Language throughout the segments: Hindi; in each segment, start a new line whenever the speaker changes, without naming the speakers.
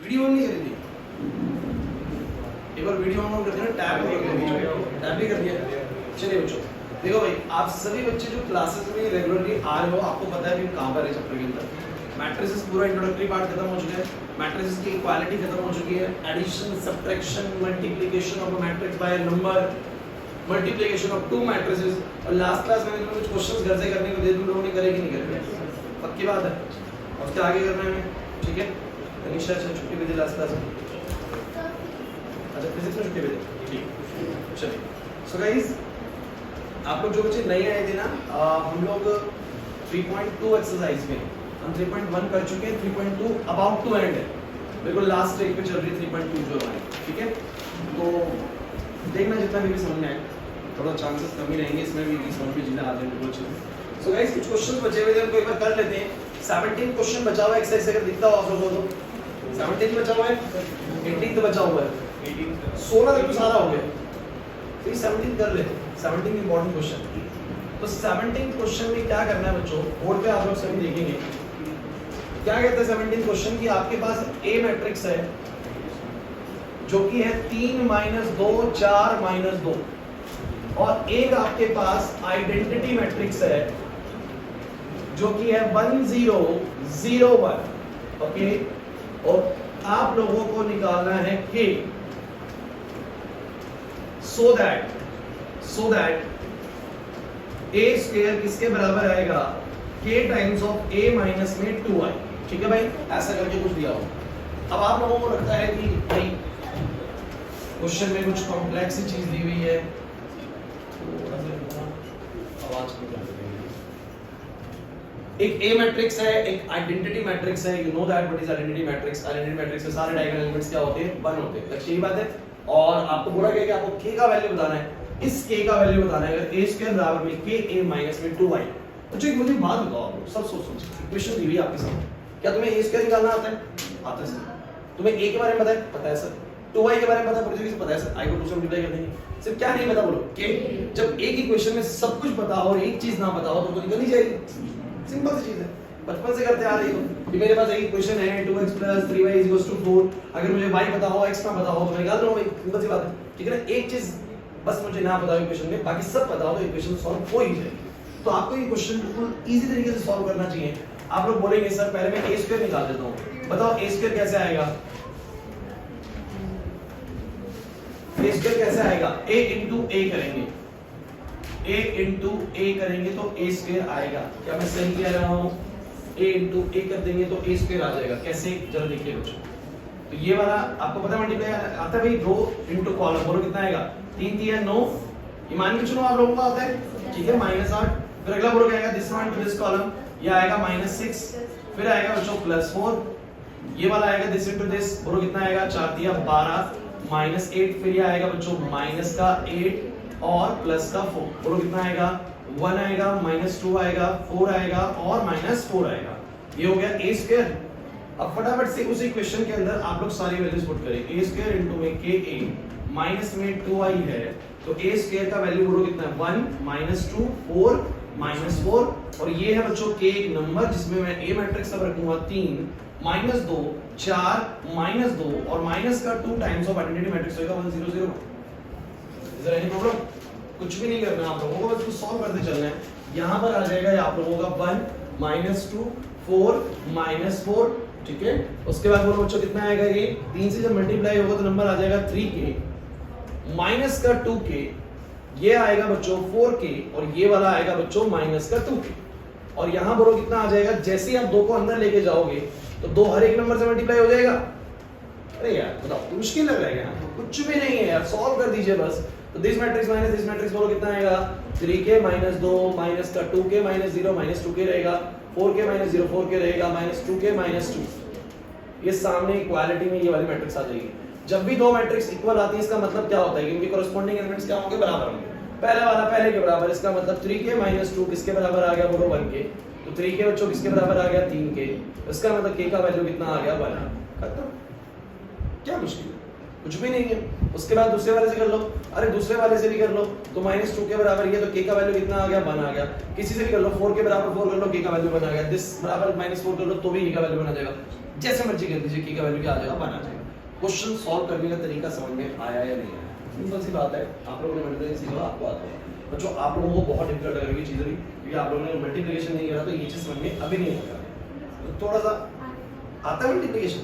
वीडियो ऑन नहीं करी थी, एक बार वीडियो ऑन कर देना, टैब भी कर दिया। चलिए बच्चों देखो भाई, आप सभी बच्चे जो क्लासेस में रेगुलरली आ रहे हो, आपको पता है कि कहाँ पर है चैप्टर के अंदर। मैट्रिसेस पूरा इंट्रोडक्टरी पार्ट खत्म हो चुका है, मैट्रिसेस की इक्वालिटी खत्म हो चुकी है, addition subtraction multiplication of a matrix by number, multiplication of two matrices, और लास्ट क्लास में कुछ क्वेश्चंस घर से करने को दे दूं, लोगों ने करेगी नहीं करेंगे, पक्की बात है। और उसके आगे करना है ठीक है। अनिशा अच्छा छुट्टी भेजी लास्ट क्लास में, अच्छा फिजिक्स में छुट्टी भेजी, ठीक चलिए। सो गाइस आप लोग जो बच्चे नए आए थे ना, हम लोग 3.2 एक्सरसाइज में हम 3.1 कर चुके हैं, 3.2 अबाउट टू एंड है, बिल्कुल लास्ट स्टेज पे चल रही है 3.2 जो हमारी, ठीक है। तो देखना जितना भी समझ में आए, थोड़ा चांसेस कम ही रहेंगे इसमें भी, समझ में जीना आते हैं बिल्कुल अच्छे। सो गाइस कुछ क्वेश्चंस बचे हुए थे, उनको एक बार कर लेते हैं। 17 क्वेश्चन बचा हुआ है एक्सरसाइज से, अगर दिखता हो आप लोगों को तो 17 बचा हुआ है, 18 बचा हुआ है, 16 तक तो सारा हो गया, तो ये 17 कर ले, 17 इंपॉर्टेंट क्वेश्चन। तो 17 क्वेश्चन में क्या करना है बच्चों, बोर्ड पे आप लोग सभी देखेंगे क्या कहते हैं 17 क्वेश्चन की। आपके पास ए मैट्रिक्स है जो कि है 3 - 2 4 - 2, और एक आपके पास आइडेंटिटी मैट्रिक्स है जो कि है 1 0 0 1, ओके। और आप लोगों को निकालना है के, so that a स्क्वायर किसके बराबर आएगा, k times of a minus में 2i, ठीक है भाई, ऐसा करके कुछ दिया हो। अब आप लोगों को लगता है कि भाई क्वेश्चन में कुछ कॉम्प्लेक्स सी चीज दी हुई है, आवाज को एक ए मैट्रिक्स है, एक आइडेंटिटी मैट्रिक्स है, you know that what is identity matrix. Identity matrix में सारे डायगोनल एलिमेंट्स क्या होते हैं, 1 होते हैं, अच्छी बात है। और आपको बोला गया कि आपको k का वैल्यू बताना है, इस k का वैल्यू बताना है, अगर a स्क्वायर बराबर में k a माइनस में 2i। अच्छा एक मुझे बात बताओ, आप लोग सब सोच इक्वेशन दी हुई है आपके सामने, क्या तुम्हें a स्क्वायर निकालना आता है? आता है सर। तुम्हें a के बारे में पता है? पता है सर। 2i के बारे में पता है? पूरी पता है सर। i को 2 से मल्टीप्लाई कर देंगे, सिर्फ क्या नहीं पता बोलो, k। जब एक इक्वेशन में सब कुछ पता हो और एक चीज ना पता हो तो निकल नहीं जाएगी, सिंपल सी चीज है, बचपन से करते आ रही हो कि मेरे पास एक इक्वेशन है 2x + 3y = 4, अगर मुझे y पता हो x ना पता हो तो मैं निकाल लूंगा, सिंपल सी बात है, ठीक है ना। एक चीज बस मुझे ना पता हो इक्वेशन में, बाकी सब पता हो तो इक्वेशन सॉल्व हो ही जाएगी। तो आपको ये क्वेश्चन बिल्कुल इजी तरीके से सॉल्व करना चाहिए। आप लोग बोलेंगे सर पहले मैं a स्क्वायर निकाल देता हूं, बताओ a स्क्वायर कैसे आएगा, a स्क्वायर कैसे आएगा, a into a करेंगे, a into a करेंगे तो a स्क्वायर आएगा। क्या मैं सही कह रहा हूं? a into a कर देंगे तो a स्क्वायर आ जाएगा, कैसे जरा देखिए बच्चों। तो ये वाला आपको पता है मल्टीप्लाई आता है भाई, रो इनटू कॉलम, बोलो कितना आएगा, 3 3 9, ईमान के चलो आप लोगों को आता है, ठीक है, -8। फिर अगला बोलो क्या आएगा, this one two this column, ये आएगा -6, फिर आएगा बच्चों +4, ये वाला आएगा दिस इनटू दिस, बोलो कितना आएगा, 4 3 12 -8, फिर ये आएगा बच्चों माइनस का 8 और प्लस का 4, बोलो कितना आएगा, 1 आएगा, -2 आएगा, 4 आएगा और -4 आएगा। ये हो गया a स्क्वायर। अब फटाफट से उसी इक्वेशन के अंदर आप लोग सारी वैल्यूज पुट करें, a स्क्वायर इनटू में ka माइनस में 2i है, तो a स्क्वायर का वैल्यू बोलो कितना है, 1 -2 4 -4, और ये है बच्चों k एक नंबर जिसमें मैं a मैट्रिक्स सब रखूंगा 3 -2 4 -2 और माइनस का 2 टाइम्स ऑफ आइडेंटिटी मैट्रिक्स होगा 1 0 0। Is there any problem? कुछ भी नहीं करना आप लोगों को, बस इसको सॉल्व करते चलना है। यहां पर आ जाएगा आप लोगों का 1 -2 4 -4, ठीक है। उसके बाद बोलो बच्चों कितना आएगा, ये 3 से जब मल्टीप्लाई होगा तो नंबर आ जाएगा 3k माइनस का 2k, ये आएगा बच्चों 4k और ये वाला आएगा बच्चों माइनस का 2k। और यहां बोलो कितना आ जाएगा, जैसे ही आप 2 को अंदर लेके जाओगे तो 2 हर एक नंबर से मल्टीप्लाई हो जाएगा। अरे यार बताओ, मुश्किल लग रहा है क्या? कुछ भी नहीं है यार, सॉल्व कर दीजिए बस। तो this matrix minus this matrix बोलो कितना आएगा, 3k - 2 माइनस का 2k - 0 -2k रहेगा, 4k - 0 4k रहेगा, -2k - 2। ये सामने इक्वालिटी में ये वाली मैट्रिक्स आ जाएगी। जब भी दो मैट्रिक्स इक्वल आती है इसका मतलब क्या होता है कि इनके कॉरेस्पॉन्डिंग एलिमेंट्स क्या होंगे, बराबर होंगे। पहले वाला पहले के बराबर, इसका मतलब 3k - 2 किसके बराबर आ गया, बोलो 1k। तो 3k बच्चों किसके बराबर आ गया, 3k। इसका मतलब k का वैल्यू कितना आ गया, 1। खत्म, क्या मुश्किल है, कुछ भी नहीं है। उसके बाद दूसरे वाले से कर लो, अरे दूसरे वाले से भी कर लो, तो -2 के बराबर ये, तो k का वैल्यू कितना आ गया, 1 आ गया। किसी से भी कर लो, 4 के बराबर 4 कर लो, k का वैल्यू 1 आ गया। दिस बराबर -4 कर लो तो भी k का वैल्यू 1 आ जाएगा। जैसे मर्जी कर दीजिए, की का वैल्यू क्या आ जाएगा 1 आ जाएगा। क्वेश्चन सॉल्व करने का तरीका समझ में आया या नहीं आया? सिंपल सी बात है, आप लोगों ने मल्टीप्लिकेशन सीखा, आपको आता है। बच्चों आप लोगों को बहुत डिफिकल्ट लगेगी चीज़ अभी, क्योंकि आप लोगों ने मल्टीप्लिकेशन नहीं करा, तो ये चीज़ समझ में अभी नहीं आता। तो थोड़ा सा आता है मल्टीप्लिकेशन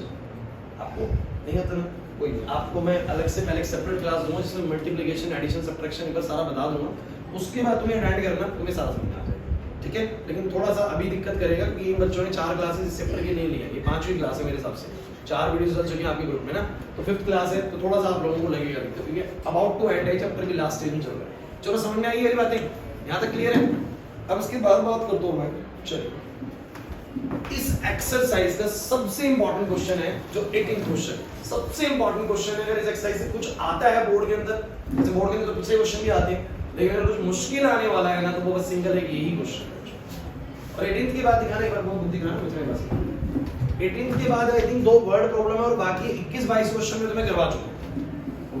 आपको? नहीं आता ना, कोई नहीं, आपको मैं अलग से पहले सेपरेट क्लास दूंगा जिसमें मल्टीप्लिकेशन, एडिशन, सब्ट्रैक्शन का सारा बता दूंगा, उसके बाद तुम्हें ऐड करना, तुम्हें सारा समझ में आ जाएगा, ठीक है। लेकिन थोड़ा सा अभी दिक्कत करेगा कि इन बच्चों ने 4 क्लासेस इस चैप्टर की नहीं लिया, ये 5वीं क्लास है मेरे हिसाब से, 4 वीडियोस चल चुकी हैं आपके ग्रुप में ना, तो 5th क्लास है, तो थोड़ा सा आप लोगों को लगेगा दिक्कत, क्योंकि अबाउट टू एंड है, चैप्टर की लास्ट स्टेज में चल रहा है। चलो समझ में आई ये बातें, यहाँ तक क्लियर है? अब इसके बाद बात करता हूँ मैं, चलिए इस एक्सरसाइज का सबसे इंपॉर्टेंट क्वेश्चन है जो 18th क्वेश्चन, सबसे इंपॉर्टेंट क्वेश्चन है। अगर इस एक्सरसाइज से कुछ आता है बोर्ड के अंदर, जैसे बोर्ड के अंदर तो पिछले क्वेश्चन भी आते हैं, लेकिन अगर कुछ मुश्किल आने वाला है ना, तो वो बस सिंगल एक यही क्वेश्चन है। और 18th की बात दिखाना, एक बार बहुत बुद्धि दिखाना मुझे बस। 18th के बाद आई थिंक 2 वर्ड प्रॉब्लम है, और बाकी 21-22 क्वेश्चन में तुम्हें करवा चुका।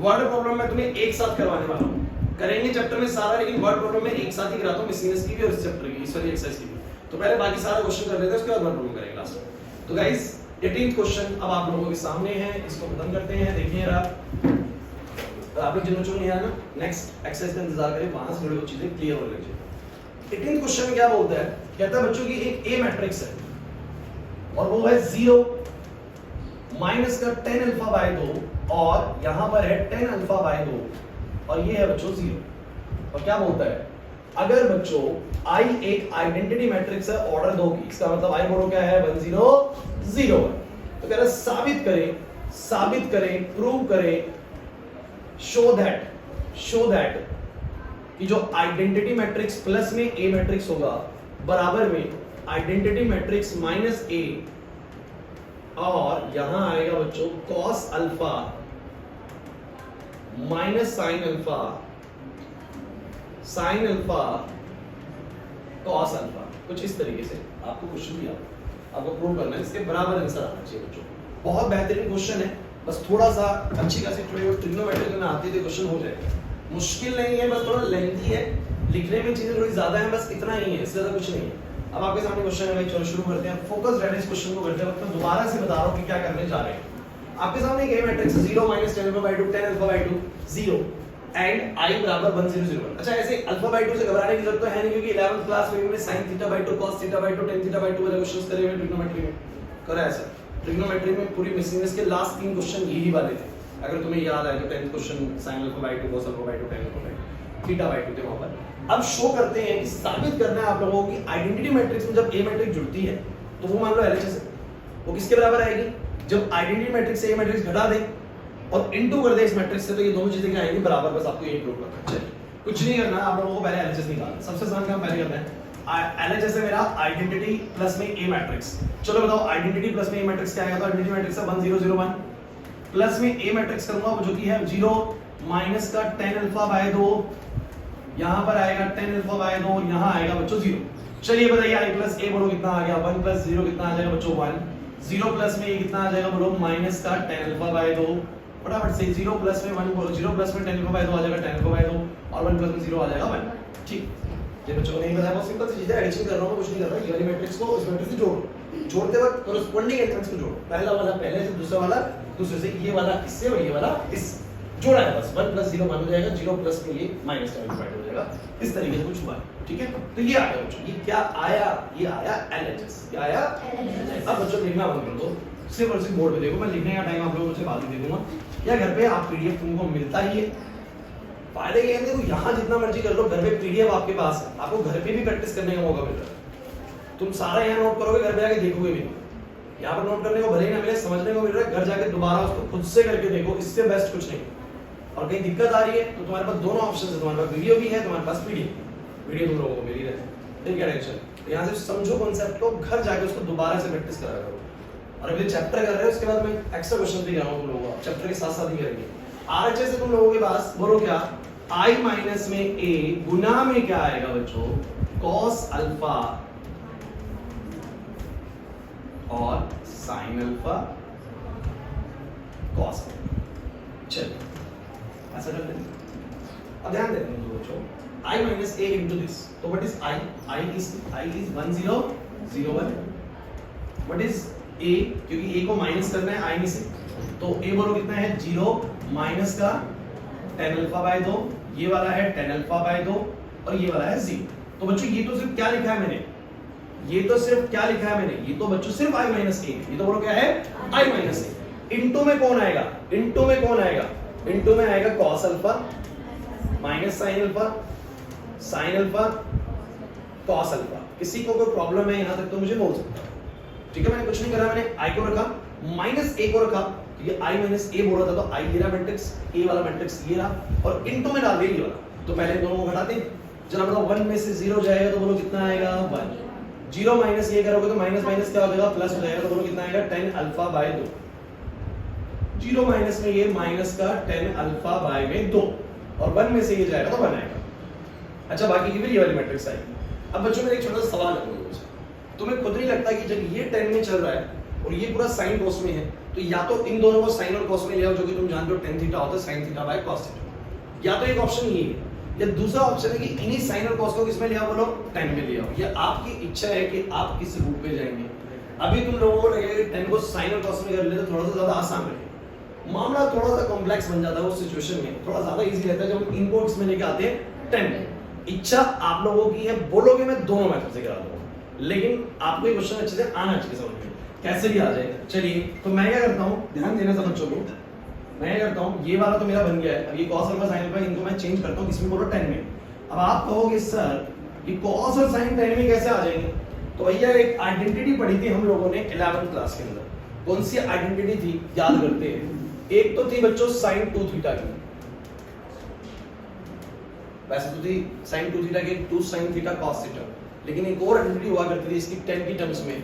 वर्ड प्रॉब्लम मैं तुम्हें एक साथ करवाने वाला हूं, करेंगे चैप्टर में सारा, लेकिन वर्ड प्रॉब्लम में एक साथ ही कराता हूं, मिसलिनियस की भी और इस चैप्टर की, इस वाली एक्सरसाइज की भी। तो पहले बाकी सारा क्वेश्चन कर लेते हैं, उसके बाद वर्ड प्रॉब्लम करेंगे लास्ट में। तो गाइस 18th क्वेश्चन अब आप लोगों के सामने है, इसको खत्म करते हैं। देखिए आप लोग जिन बच्चों को नहीं आया ना, नेक्स्ट एक्सरसाइज का इंतजार करें, वहां से थोड़ी चीजें क्लियर होने लग जाएगी। 18th क्वेश्चन में क्या बोलता है, कहता है बच्चों की एक ए मैट्रिक्स है और वो है 0 माइनस का 10 अल्फा बाय 2, और यहां पर है 10 अल्फा बाय 2, और ये है बच्चों 0। और क्या बोलता है, अगर बच्चों I एक आइडेंटिटी मैट्रिक्स है ऑर्डर 2 की, इसका मतलब I बोलो क्या है 1 0 0 1, तो कह रहा साबित करें, प्रूव करें, शो दैट कि जो आइडेंटिटी मैट्रिक्स प्लस में A मैट्रिक्स होगा बराबर में आइडेंटिटी मैट्रिक्स माइनस A, और यहां आएगा बच्चों cos alpha minus sine alpha cos alpha, कुछ इस तरीके से आपको क्वेश्चन दिया, आपको प्रूव करना है, इसके बराबर आंसर आना चाहिए बच्चों। बहुत बेहतरीन क्वेश्चन है, बस थोड़ा सा अच्छी खासी ट्रिग्नोमेट्री में आती है क्वेश्चन हो जाएगा। मुश्किल नहीं है, बस थोड़ा लेंथी है, लिखने में चीजें थोड़ी ज्यादा है, बस इतना ही है, इससे ज्यादा कुछ नहीं है। अब आपके सामने क्वेश्चन है भाई, चलो शुरू करते हैं। फोकस रेड इस क्वेश्चन को करते वक्त मैं दोबारा से बता रहा हूं कि क्या करने जा रहे हैं। आपके सामने एक A matrix 0 minus 10 alpha by 2 10 alpha by 2 0 and I बराबर 1 0 0 1। अच्छा ऐसे अल्फा बाय 2 से घबराने की जरूरत तो है नहीं, क्योंकि 11th क्लास में हमने sin theta by 2 cos theta by 2 tan theta by 2 वाले क्वेश्चंस करे हुए ट्रिग्नोमेट्री में, करा है सर। ट्रिग्नोमेट्री में पूरी मिसलिनियस के लास्ट 3 क्वेश्चन यही वाले थे, अगर तुम्हें याद आए तो 10th question sin alpha by 2 cos alpha by 2 tan alpha by 2 theta by 2 थे वहां पर। अब शो करते हैं कि साबित करना है आप लोगों की आइडेंटिटी मैट्रिक्स में जब A मैट्रिक्स जुड़ती है तो वो मान लो LHS है, वो किसके बराबर आएगी, जब आइडेंटिटी मैट्रिक्स से A मैट्रिक्स घटा दे और इनटू कर दे इस मैट्रिक्स से, तो ये दोनों चीजें क्या आएंगी बराबर। बस आपको ये प्रूव करना है, चलिए कुछ नहीं करना, आप लोगों को पहले LHS निकालना, सबसे आसान काम पहले करना है। LHS है मेरा आइडेंटिटी प्लस में A मैट्रिक्स। चलो बताओ आइडेंटिटी प्लस में A मैट्रिक्स क्या आएगा, तो आइडेंटिटी मैट्रिक्स है 1 0 0 1 प्लस में A मैट्रिक्स करूंगा जो कि है 0 माइनस का 10 अल्फा बाय 2, यहां पर आएगा 10 अल्फा बाय 2, यहां आएगा बच्चों 0। चलिए बताइए I प्लस A बोलो कितना आ गया, 1 प्लस 0 कितना आ जाएगा बच्चों 1, 0 प्लस में ये कितना आ जाएगा बोलो माइनस का 10 अल्फा बाय 2, फटाफट से 0 प्लस में 1 बोलो, 0 प्लस में 10 अल्फा बाय 2 आ जाएगा 10 अल्फा बाय 2, और 1 प्लस में 0 आ जाएगा 1। ठीक, ये बच्चों को नहीं पता है, बहुत सिंपल सी चीज है, एडिशन कर रहा हूं, कुछ नहीं कर रहा, ये वाली मैट्रिक्स को उस मैट्रिक्स से जोड़ो, जोड़ते वक्त कॉरेस्पॉन्डिंग एलिमेंट्स को जोड़ो, पहला वाला पहले से, दूसरा वाला दूसरे से, ये वाला इससे और ये वाला इस जोड़ा है, बस 1 प्लस 0 मान हो जाएगा, 0 प्लस में ये माइनस का डिवाइड हो जाएगा, इस तरीके से कुछ हुआ, ठीक है। तो ये आ गया बच्चों, ये क्या आया, ये आया LHS, क्या आया LHS। अब बच्चों लिखना बंद कर दो, सिर्फ और सिर्फ बोर्ड पे देखो, मैं लिखने का टाइम आप लोगों से बाद में दे दूंगा, या घर पे आप PDF तुमको मिलता ही है। फायदे ये हैं देखो, यहाँ जितना मर्जी कर लो, घर पे PDF आपके पास है, आपको घर पे भी प्रैक्टिस करने का मौका मिल रहा है। तुम सारा यहाँ नोट करोगे, घर पे जाके देखोगे भी, यहाँ पर नोट करने को भले ही ना मिले, समझने को मिल रहा है, घर जाके दोबारा उसको खुद से करके देखो, इससे बेस्ट कुछ नहीं। और कहीं दिक्कत आ रही है तो तुम्हारे पास दोनों ऑप्शन है, तुम्हारे पास वीडियो भी है, तुम्हारे पास वीडियो तुम लोगों को मिल ही रहे हैं, फिर क्या टेंशन। तो यहाँ से समझो कॉन्सेप्ट को, घर जाके उसको दोबारा से प्रैक्टिस करा करो। और अभी चैप्टर कर रहे हो, उसके बाद मैं एक्स्ट्रा क्वेश्चन भी कराऊंगा तुम लोगों को, चैप्टर के साथ साथ ही करेंगे। RHS से तुम लोगों के पास बोलो क्या, I माइनस में A गुना में क्या आएगा बच्चों, cos अल्फा और sin अल्फा cos। चलिए ऐसा करते हैं, अब ध्यान देते हैं बच्चों, I minus A into this, तो what is I? I is 1 0 0 1, what is ए, क्योंकि ए को माइनस करना है आई में से, तो ए बोलो कितना है 0 माइनस का tan अल्फा बाय 2, ये वाला है tan अल्फा बाय 2 और ये वाला है 0। तो बच्चों ये तो सिर्फ क्या लिखा है मैंने, ये तो सिर्फ क्या लिखा है मैंने, ये तो बच्चों सिर्फ i माइनस ए, ये तो बोलो क्या है i माइनस ए। इनटू में कौन आएगा, इनटू में कौन आएगा, इनटू में आएगा cos alpha minus sin alpha, sin alpha cos alpha. किसी को कोई प्रॉब्लम है यहां तक तो मुझे बोल सकता है, ठीक है। मैंने कुछ नहीं करा, मैंने i को रखा माइनस a को रखा, ये i माइनस a बोल रहा था तो i ये रहा मैट्रिक्स, a वाला मैट्रिक्स ये रहा, और इनटू में डाल दिया ये वाला। तो पहले दोनों को घटाते हैं, जरा बताओ 1 में से 0 जाएगा तो बोलो कितना आएगा 1, 0 माइनस ये करोगे तो माइनस माइनस क्या हो जाएगा प्लस हो जाएगा, तो बोलो कितना आएगा tan अल्फा बाय 2, 0 माइनस में ये माइनस का tan अल्फा बाय में 2, और 1 में से ये जाएगा तो 1 आएगा। अच्छा बाकी की फिर ये वाली मैट्रिक्स आएगी। अब बच्चों मेरा एक छोटा सा सवाल है, तुम्हें खुद नहीं लगता कि जब ये 10 में चल रहा है और ये पूरा sin cos में है, तो या तो इन दोनों को sin और cos में ले आओ, जो कि तुम जानते हो tan थीटा होता है sin theta by cos theta, या तो एक ऑप्शन ये है, या दूसरा ऑप्शन है कि इन्हीं sin और cos को किसमें ले आओ, बोलो tan में ले आओ। ये आपकी इच्छा है कि आप किस रूट पे जाएंगे। अभी तुम लोगों को लगेगा कि 10 को sin और cos में कर ले तो थोड़ा सा ज्यादा आसान रहे, मामला थोड़ा सा कॉम्प्लेक्स बन जाता है उस सिचुएशन में, थोड़ा ज्यादा इजी रहता है जब हम इनको इसमें लेके आते हैं 10 में। इच्छा आप लोगों की है, बोलोगे मैं दोनों मेथड से करा दूंगा, लेकिन आपको ये क्वेश्चन अच्छे से आना चाहिए समझ में, कैसे भी आ जाए। चलिए तो मैं क्या करता हूँ, ध्यान देना सब बच्चों को, मैं क्या करता हूँ, ये वाला तो मेरा बन गया है, अब ये cos अल्फा sin अल्फा इनको मैं चेंज करता हूँ, किसमें बोलो 10 में। अब आप कहोगे सर ये cos और sin 10 में कैसे आ जाएंगे, तो भैया एक आइडेंटिटी पढ़ी थी हम लोगों ने 11th क्लास के अंदर। कौन सी आइडेंटिटी थी याद करते हैं, एक तो थी बच्चों sin 2 थीटा की, वैसे तो थी sin 2 थीटा की 2 sin थीटा cos थीटा, लेकिन एक और आइडेंटिटी हुआ करती थी इसकी 10 की टर्म्स में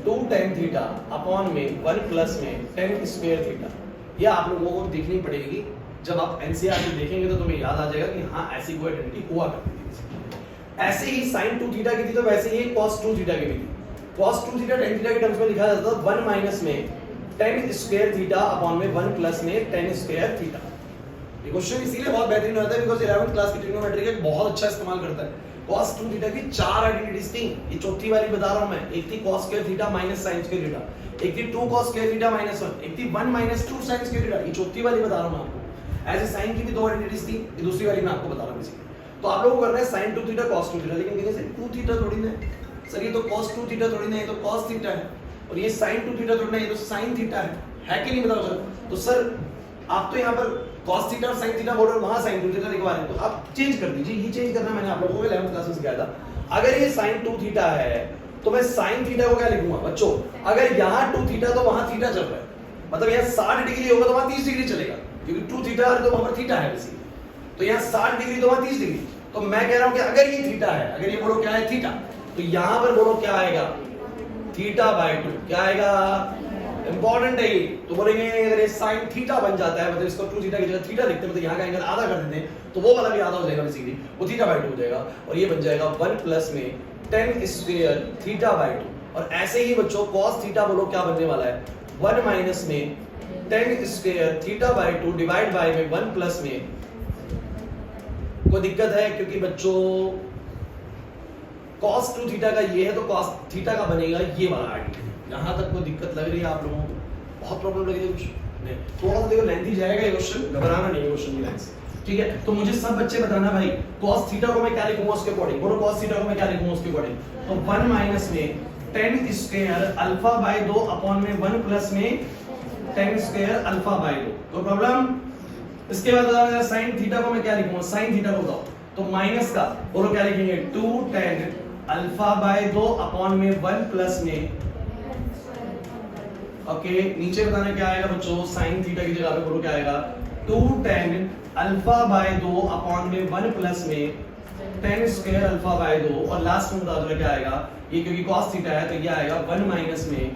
2 tan थीटा अपॉन में 1 प्लस में tan स्क्वायर थीटा। ये आप लोगों को देखनी पड़ेगी, जब आप एनसीईआरटी देखेंगे तो तुम्हें याद आ जाएगा कि हाँ ऐसी कोई आइडेंटिटी हुआ करती थी। ऐसे ही sin 2 थीटा की थी तो वैसे ही cos 2 थीटा की भी थी। cos 2 थीटा tan थीटा के टर्म्स में लिखा जाता था 1 माइनस में tan स्क्वायर थीटा अपॉन में 1 प्लस में tan स्क्वायर थीटा। ये क्वेश्चन इसीलिए बहुत बेहतरीन होता है बिकॉज़ 11th क्लास की ट्रिग्नोमेट्री का बहुत अच्छा इस्तेमाल करता है। cos 2 थीटा की 4 आइडेंटिटीज थी, ये चौथी वाली बता रहा हूं मैं। एक थी cos square theta minus sin square theta, एक थी 2 cos स्क्वायर थीटा माइनस 1, एक थी 1 माइनस 2 sin स्क्वायर थीटा, ये चौथी वाली बता रहा हूं मैं आपको। ऐसे sin की भी 2 आइडेंटिटीज थी, ये दूसरी वाली मैं आपको बता रहा हूं इसी। तो आप लोगों को करना है sin 2 थीटा cos 2 थीटा, लेकिन कहने से 2 थीटा थोड़ी ना है सर, ये तो cos 2 थीटा थोड़ी ना है, ये तो cos थीटा है, और ये sin 2 थीटा थोड़ी ना है, ये तो sin थीटा है कि नहीं बताओ सर। तो सर आप तो यहाँ पर cos थीटा और sin थीटा बोल रहे हो, वहां sin 2 थीटा लिखवा रहे हैं, तो आप चेंज कर दीजिए। ये चेंज करना मैंने आप लोगों को 11th क्लास में सिखाया था। अगर ये sin 2 थीटा है तो मैं sin थीटा को क्या लिखूंगा बच्चों, अगर यहाँ 2 थीटा तो वहां थीटा चल रहा है, मतलब यहाँ 60 डिग्री होगा तो वहां 30 डिग्री चलेगा, क्योंकि 2 थीटा है तो वहां पर थीटा है बेसिकली, तो यहाँ 60 डिग्री तो वहां 30 डिग्री। तो मैं कह रहा हूं कि अगर ये थीटा है, अगर ये बोलो क्या है थीटा, तो यहां पर बोलो क्या आएगा थीटा बाय 2, क्या आएगा इंपॉर्टेंट है ये। तो बोलेंगे अगर ये sin थीटा बन जाता है, मतलब इसको 2 थीटा की जगह थीटा लिखते हैं, मतलब यहाँ का एंगल आधा कर देते हैं, तो वो वाला भी आधा हो जाएगा बेसिकली, वो थीटा बाय 2 हो जाएगा, और ये बन जाएगा 1 प्लस में tan स्क्वायर थीटा बाय 2। और ऐसे ही बच्चों cos थीटा बोलो क्या बनने वाला है 1 माइनस में tan square theta by 2 divide by में 1 प्लस में, कोई दिक्कत है क्योंकि बच्चों cos 2 थीटा का ये है तो cos थीटा का बनेगा ये वाला आइडिया। यहां तक कोई दिक्कत लग रही है आप लोगों को, बहुत प्रॉब्लम लग रही है कुछ नहीं, थोड़ा सा देखो लेंथी जाएगा ये क्वेश्चन, घबराना नहीं है क्वेश्चन की लाइन से, ठीक है। तो मुझे सब बच्चे बताना भाई cos थीटा को मैं क्या लिखूंगा उसके अकॉर्डिंग, बोलो cos थीटा को मैं क्या लिखूंगा उसके अकॉर्डिंग। तो 1 माइनस में tan square alpha by 2 upon में 1 प्लस में tan स्क्वायर अल्फा बाय 2, कोई प्रॉब्लम। इसके बाद बताओ sin थीटा को मैं क्या लिखूंगा, sin थीटा को बताओ, तो माइनस का बोलो क्या लिखेंगे 2 tan अल्फा बाय 2 अपॉन में 1 प्लस में, ओके नीचे बताना क्या आएगा बच्चों sin थीटा की जगह पे बोलो क्या आएगा 2 tan अल्फा बाय 2 अपॉन में 1 प्लस में tan स्क्वायर अल्फा बाय 2, और लास्ट में बता दो क्या आएगा, ये क्योंकि cos थीटा है तो ये आएगा 1 माइनस में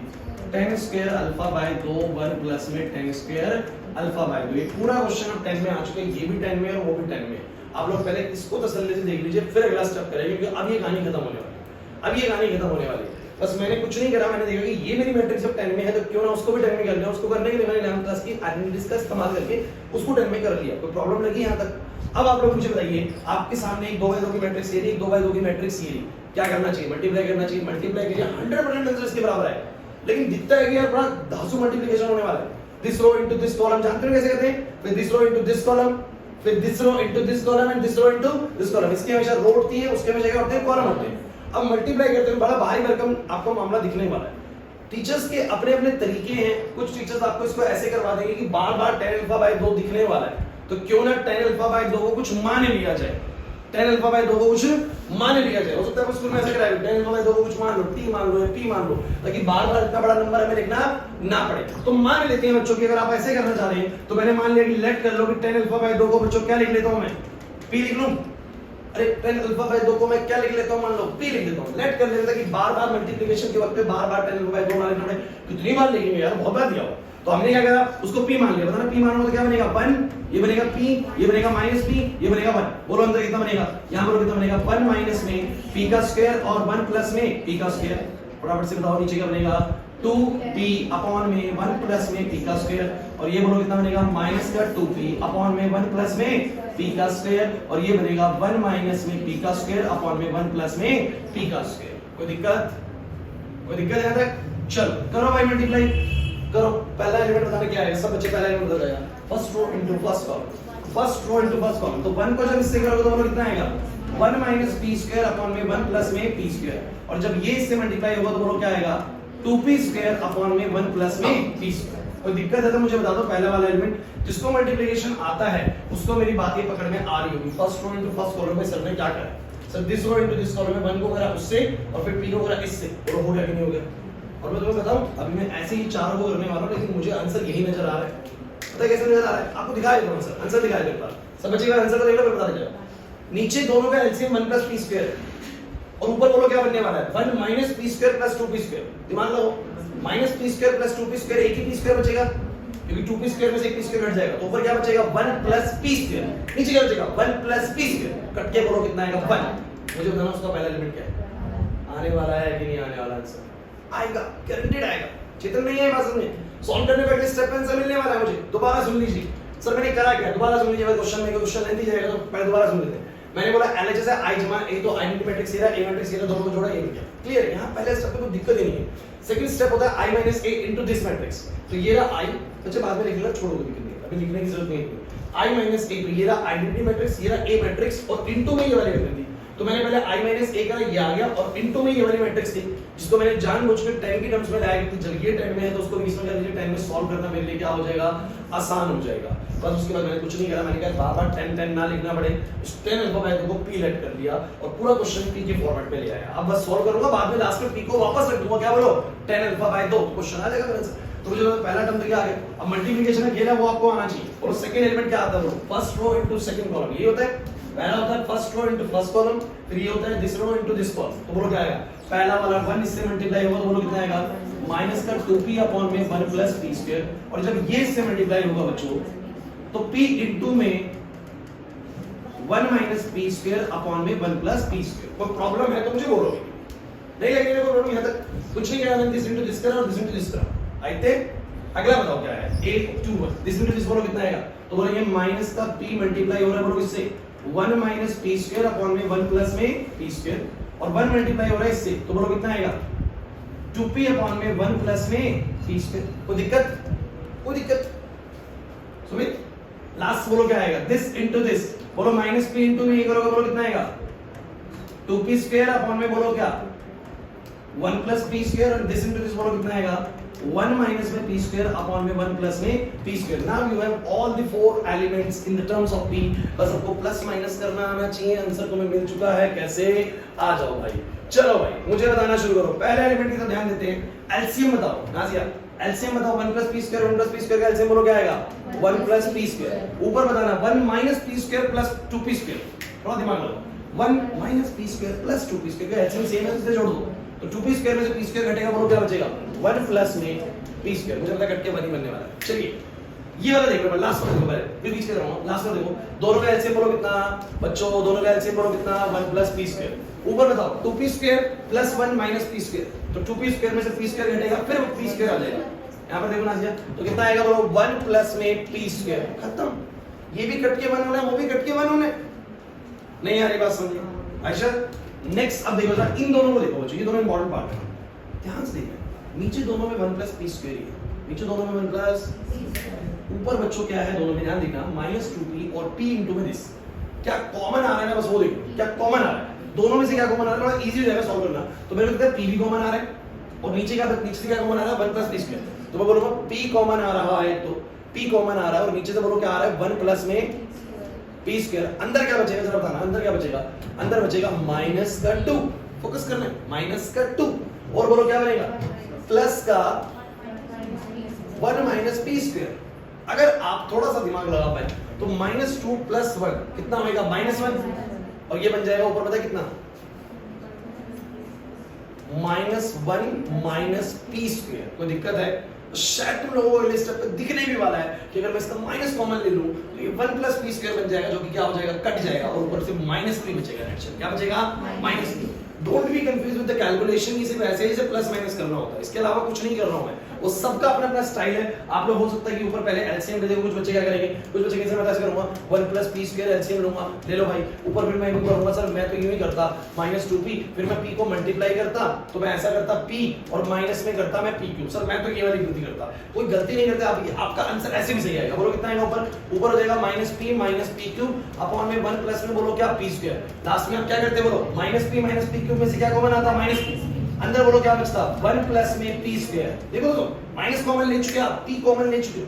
tan square alpha by 2 1 plus में tan स्क्वायर अल्फा बाय 2। ये पूरा क्वेश्चन अब 10 में आ चुका है, ये भी 10 में और वो भी 10 में। आप लोग पहले इसको तसल्ली से देख लीजिए, फिर अगला स्टेप करेंगे, क्योंकि अब ये कहानी खत्म होने वाली है, अब ये कहानी खत्म होने वाली है। बस मैंने कुछ नहीं करा, मैंने देखा कि ये मेरी मैट्रिक्स जब 10 में है तो क्यों ना उसको भी 10 में कर लिया। उसको करने के लिए मैंने 11th क्लास की आइडेंटिटीज का इस्तेमाल करके उसको 10 में कर लिया। कोई प्रॉब्लम लगी यहां तक? अब आप लोग मुझे बताइए, आपके सामने एक 2x2 की मैट्रिक्स ये रही, एक 2x2 की मैट्रिक्स ये रही, क्या करना चाहिए? मल्टीप्लाई करना चाहिए। मल्टीप्लाई कीजिए 100% आंसर इसके बराबर है। लेकिन दिखता है कि यार बड़ा धांसू मल्टीप्लिकेशन होने वाला है। This row into this column, जानते हो कैसे करते हैं? फिर this row into this column, फिर this row into this column and this row into this column. इसके हमेशा रो होती है, उसके हमेशा क्या होते हैं? कॉलम होते हैं। अब मल्टीप्लाई करते हुए बड़ा भारी भरकम आपको मामला दिखने वाला है। टीचर्स के अपने अपने तरीके हैं। कुछ टीचर्स आपको इसको ऐसे करवा देंगे कि बार बार tan अल्फा बाय 2 दिखने वाला है, तो क्यों ना tan अल्फा बाय 2 को कुछ मान लिया जाए, tan अल्फा बाय 2 को कुछ मान लिया जाए। हो सकता है स्कूल में ऐसे कराया tan अल्फा बाय 2 को कुछ मान लो, t मान लो, p मान लो, ताकि बार बार इतना बड़ा नंबर हमें लिखना ना पड़े। तो मान लेते हैं बच्चों की, अगर आप ऐसे करना चाह रहे हैं तो मैंने मान लिया कि लेट कर लो कि tan अल्फा बाय 2 को बच्चों क्या लिख लेता हूं मैं? p लिख लूं। अरे tan अल्फा बाय 2 को मैं क्या लिख लेता हूं? मान लो p लिख लेता हूं। लेट कर लेता कि बार बार मल्टीप्लिकेशन के वक्त पे बार बार tan अल्फा बाय 2 मान लेना पड़े। कितनी बार लिखेंगे यार, बहुत बार दिया हो। तो हमने क्या करा, उसको p मान लिया। बताना p मानो तो क्या बनेगा? 1, ये बनेगा p, ये बनेगा -p, ये बनेगा 1। बोलो अंदर कितना बनेगा? यहां बोलो कितना बनेगा? 1 माइनस में p का स्क्वायर और 1 प्लस में p का स्क्वायर। फटाफट से बताओ नीचे क्या बनेगा? 2p अपॉन में 1 प्लस में p का स्क्वायर, और ये बोलो कितना बनेगा? माइनस का 2p अपॉन में 1 प्लस में p का स्क्वायर, और ये बनेगा 1 माइनस में p का स्क्वायर अपॉन में 1 प्लस में p का स्क्वायर। कोई दिक्कत? कोई दिक्कत यहां तक? चलो करो भाई मल्टीप्लाई करो। पहला एलिमेंट बताना क्या है? सब बच्चे पहला एलिमेंट बता जाएगा। First row into first column, first row into first column. तो 1 को जब इससे करोगे तो बोलो कितना आएगा? 1 माइनस p स्क्वायर अपॉन में 1 प्लस में p स्क्वायर, और जब ये इससे मल्टीप्लाई होगा तो बोलो क्या आएगा? 2p स्क्वायर अपॉन में 1 प्लस में p स्क्वायर। कोई दिक्कत है तो मुझे बता दो। पहला वाला एलिमेंट जिसको मल्टीप्लिकेशन आता है उसको मेरी बात ये पकड़ में आ रही होगी। First row into first column में सर ने क्या करा? Sir this row into this column में 1 को करा उससे और फिर p को करा इससे, और हो गया कि नहीं हो गया? और मैं तुम्हें बताऊं, अभी मैं ऐसे ही चारों को करने वाला हूं, लेकिन मुझे आंसर यही नजर आ रहा है। पता है कैसे नजर आ रहा है? आपको दिखाया देता हूं आंसर। आंसर दिखाया देता हूं। सब बच्चे का आंसर तो देख लो, फिर पता चलेगा। नीचे दोनों का एलसीएम 1 प्लस p स्क्वायर, और ऊपर बोलो क्या बनने वाला है? 1 minus p square plus 2p square. दिमाग लगाओ, minus p square plus 2p square, एक ही p स्क्वायर बचेगा क्योंकि 2p स्क्वायर में से एक p स्क्वायर कट जाएगा, तो ऊपर क्या बचेगा? 1 प्लस p स्क्वायर। नीचे क्या बचेगा? 1 प्लस p स्क्वायर। कट के बोलो कितना आएगा? 1। मुझे बताना उसका पहला एलिमेंट क्या है? आने वाला है कि नहीं आने वाला? आंसर आएगा, गारंटेड आएगा। चेतन नहीं है बात समझे? सॉल्व करने पे स्टेप आंसर मिलने वाला है मुझे। दोबारा सुन लीजिए। सर मैंने करा क्या? दोबारा सुन लीजिए। क्वेश्चन में क्वेश्चन लेंदी जाएगा तो पहले दोबारा सुन लेते हैं। मैंने बोला LHS है I जमा A, तो आइडेंटिटी मैट्रिक्स ये रहा, A मैट्रिक्स ये रहा, दोनों को जोड़ा ये क्या? क्लियर है? यहां पहले स्टेप पे कोई दिक्कत ही नहीं है। सेकंड स्टेप होता है I minus A into this matrix. तो ये रहा I, अच्छा बाद में लिख लेना, छोड़ो दिक्कत नहीं, अभी लिखने की जरूरत नहीं है। I minus A, तो ये रहा आइडेंटिटी मैट्रिक्स, ये रहा A मैट्रिक्स, और इनटू में ये वाली मैट्रिक्स थी। तो मैंने पहले I minus A करा, ये आ गया, और इनटू में ये वाली मैट्रिक्स थी जिसको मैंने जानबूझकर 10 की टर्म्स में लाया कि जब ये 10 में है तो उसको 20 में कर दीजिए। 10 में सॉल्व करना मेरे लिए क्या हो जाएगा? आसान हो जाएगा। बस उसके बाद मैंने कुछ नहीं करा। मैंने कहा बार-बार 10 ना लिखना पड़े, उस 10 अल्फा बाय 2 को p लेट कर दिया और पूरा क्वेश्चन p के फॉर्मेट में ले आया। अब बस सॉल्व करूंगा, बाद में लास्ट में p को वापस रख दूंगा। क्या बोलो? 10 अल्फा बाय 2 क्वेश्चन आ जाएगा मेरे आंसर। तो मुझे पहला टर्म तो क्या आ गया? अब मल्टीप्लिकेशन का खेल है वो आपको आना चाहिए। और सेकंड एलिमेंट क्या आता है? First row into second column. ये होता है पहला होता है first row into first column, फिर ये होता है this row into this column. तो बोलो क्या आएगा? पहला वाला 1 इससे मल्टीप्लाई होगा तो बोलो कितना आएगा? माइनस का 2p अपॉन में 1 प्लस p स्क्वायर, और जब ये इससे मल्टीप्लाई होगा बच्चों तो p इनटू में 1 माइनस p स्क्वायर अपॉन में 1 प्लस p स्क्वायर। कोई प्रॉब्लम है तो मुझे बोलो, नहीं लगेगा कोई प्रॉब्लम? यहां तक कुछ नहीं करा, दिस इनटू दिस करा और दिस इनटू दिस करा। आइते अगला बताओ क्या है? 8 2 1 दिस इनटू दिस बोलो कितना आएगा? तो बोलो ये माइनस का p मल्टीप्लाई हो रहा है बोलो इससे 1 माइनस p स्क्वायर अपॉन में 1 प्लस में p स्क्वायर, और 1 मल्टीप्लाई हो रहा है इससे, तो बोलो कितना आएगा? 2p अपॉन में 1 प्लस में p स्क्वायर। कोई दिक्कत? कोई दिक्कत? सुमित लास्ट बोलो क्या आएगा? दिस इनटू दिस बोलो माइनस p इनटू में ये करोगे बोलो कितना आएगा? 2p स्क्वायर अपॉन में बोलो क्या? 1 प्लस p स्क्वायर, और दिस इनटू दिस बोलो कितना आएगा? 1 minus में p square upon में 1 plus में p square. Now you have all the 4 elements in the terms of p. बस आपको प्लस माइनस करना आना चाहिए। आंसर तुम्हें मिल चुका है। कैसे? आ जाओ भाई, चलो भाई मुझे बताना शुरू करो। पहले एलिमेंट की तरफ ध्यान देते हैं। एलसीएम बताओ नाजिया, एलसीएम बताओ। 1 plus p square 1 plus p square का एलसीएम बोलो क्या आएगा? 1 plus p square। ऊपर बताना 1 minus p square plus 2p square। थोड़ा दिमाग लगाओ। 1 minus p square plus 2p square का एलसीएम सेम है, इसे जोड़ दो तो 2p स्क्वायर में से p स्क्वायर घटेगा बोलो क्या बचेगा? 1 प्लस में p स्क्वायर। मुझे पता है कट के 1 ही बनने वाला है। चलिए ये वाला देखो, लास्ट वाला देखो पहले, फिर बीच के रहूंगा। लास्ट वाला देखो, दोनों का एलसीएम बोलो कितना बच्चों? दोनों का एलसीएम बोलो कितना? 1 प्लस p स्क्वायर। ऊपर बताओ 2p square plus 1 minus p square, तो 2p स्क्वायर में से p स्क्वायर घटेगा, फिर p स्क्वायर आ जाएगा। यहां पर देखो नाजिया, तो कितना आएगा बोलो? 1 प्लस में p स्क्वायर। खत्म। ये भी कट के 1 होना है, वो भी कट के 1 होना है। नहीं आ रही बात समझिए आयशा? नेक्स्ट अब देखो जरा इन दोनों को देखो बच्चों, ये दोनों इंपॉर्टेंट पार्ट है, ध्यान से देखना। नीचे दोनों में 1 प्लस पी स्क्वायर ही है, नीचे दोनों में 1 प्लस, ऊपर बच्चों क्या है दोनों में, ध्यान देना, -2p और p इनटू में दिस। क्या कॉमन आ रहा है ना, बस वो देखो क्या कॉमन आ रहा है, दोनों में से क्या कॉमन आ रहा है, थोड़ा इजी हो जाएगा सॉल्व करना। तो मेरे को लगता है p भी कॉमन आ रहा है और नीचे से क्या कॉमन आ रहा है, 1 प्लस p स्क्वायर। तो मैं बोलूंगा p कॉमन आ रहा है, तो p कॉमन आ रहा है और नीचे से बोलो क्या आ रहा है, 1 प्लस में p स्क्वायर। अंदर क्या बचेगा जरा बताना, अंदर क्या बचेगा, अंदर बचेगा -2, फोकस करना है, -2 और बोलो क्या बनेगा, प्लस का 1 माइनस पी स्क्वायर। अगर आप थोड़ा सा दिमाग लगा पाए तो -2 प्लस 1 कितना होगा, -1 और ये बन जाएगा ऊपर पता है कितना, -1 माइनस पी स्क्वायर। कोई दिक्कत है? शायद तुम लोगों को अगले स्टेप पे दिखने भी वाला है कि अगर मैं इसका माइनस कॉमन ले लूं तो ये 1 प्लस पी स्क्वायर बन जाएगा, जो कि क्या हो जाएगा, कट जाएगा और ऊपर से -3 बचेगा। नेक्स्ट क्या बचेगा, -3। Don't be confuse with the calculation, ये सिर्फ ऐसे ही से प्लस माइनस करना होता है, इसके अलावा कुछ नहीं कर रहा हूं मैं। वो सबका अपना अपना स्टाइल है। आप लोग हो सकता है कि ऊपर पहले एलसीएम ले लेंगे, कुछ बच्चे क्या करेंगे, कुछ बच्चे कैसे मैं ऐसे करूंगा, 1 प्लस पी स्क्वायर एलसीएम लूंगा, ले लो भाई, ऊपर फिर मैं यूं करूंगा, सर मैं तो यूं ही करता -2p, फिर मैं p को मल्टीप्लाई करता तो मैं ऐसा करता p और माइनस में करता मैं p क्यूब। सर मैं तो ये वाली गलती करता, कोई गलती नहीं करते आप, आपका आंसर ऐसे भी सही आएगा। बोलो कितना आएगा ऊपर, ऊपर हो जाएगा -p क्यूब अपॉन में 1 प्लस में बोलो क्या, p स्क्वायर। लास्ट में आप क्या करते बोलो, -p क्यूब में से क्या कॉमन आता, -p, अंदर बोलो क्या बचता, 1 प्लस में p स्क्वायर। देखो तो माइनस कॉमन ले चुके आप, p कॉमन ले चुके हो,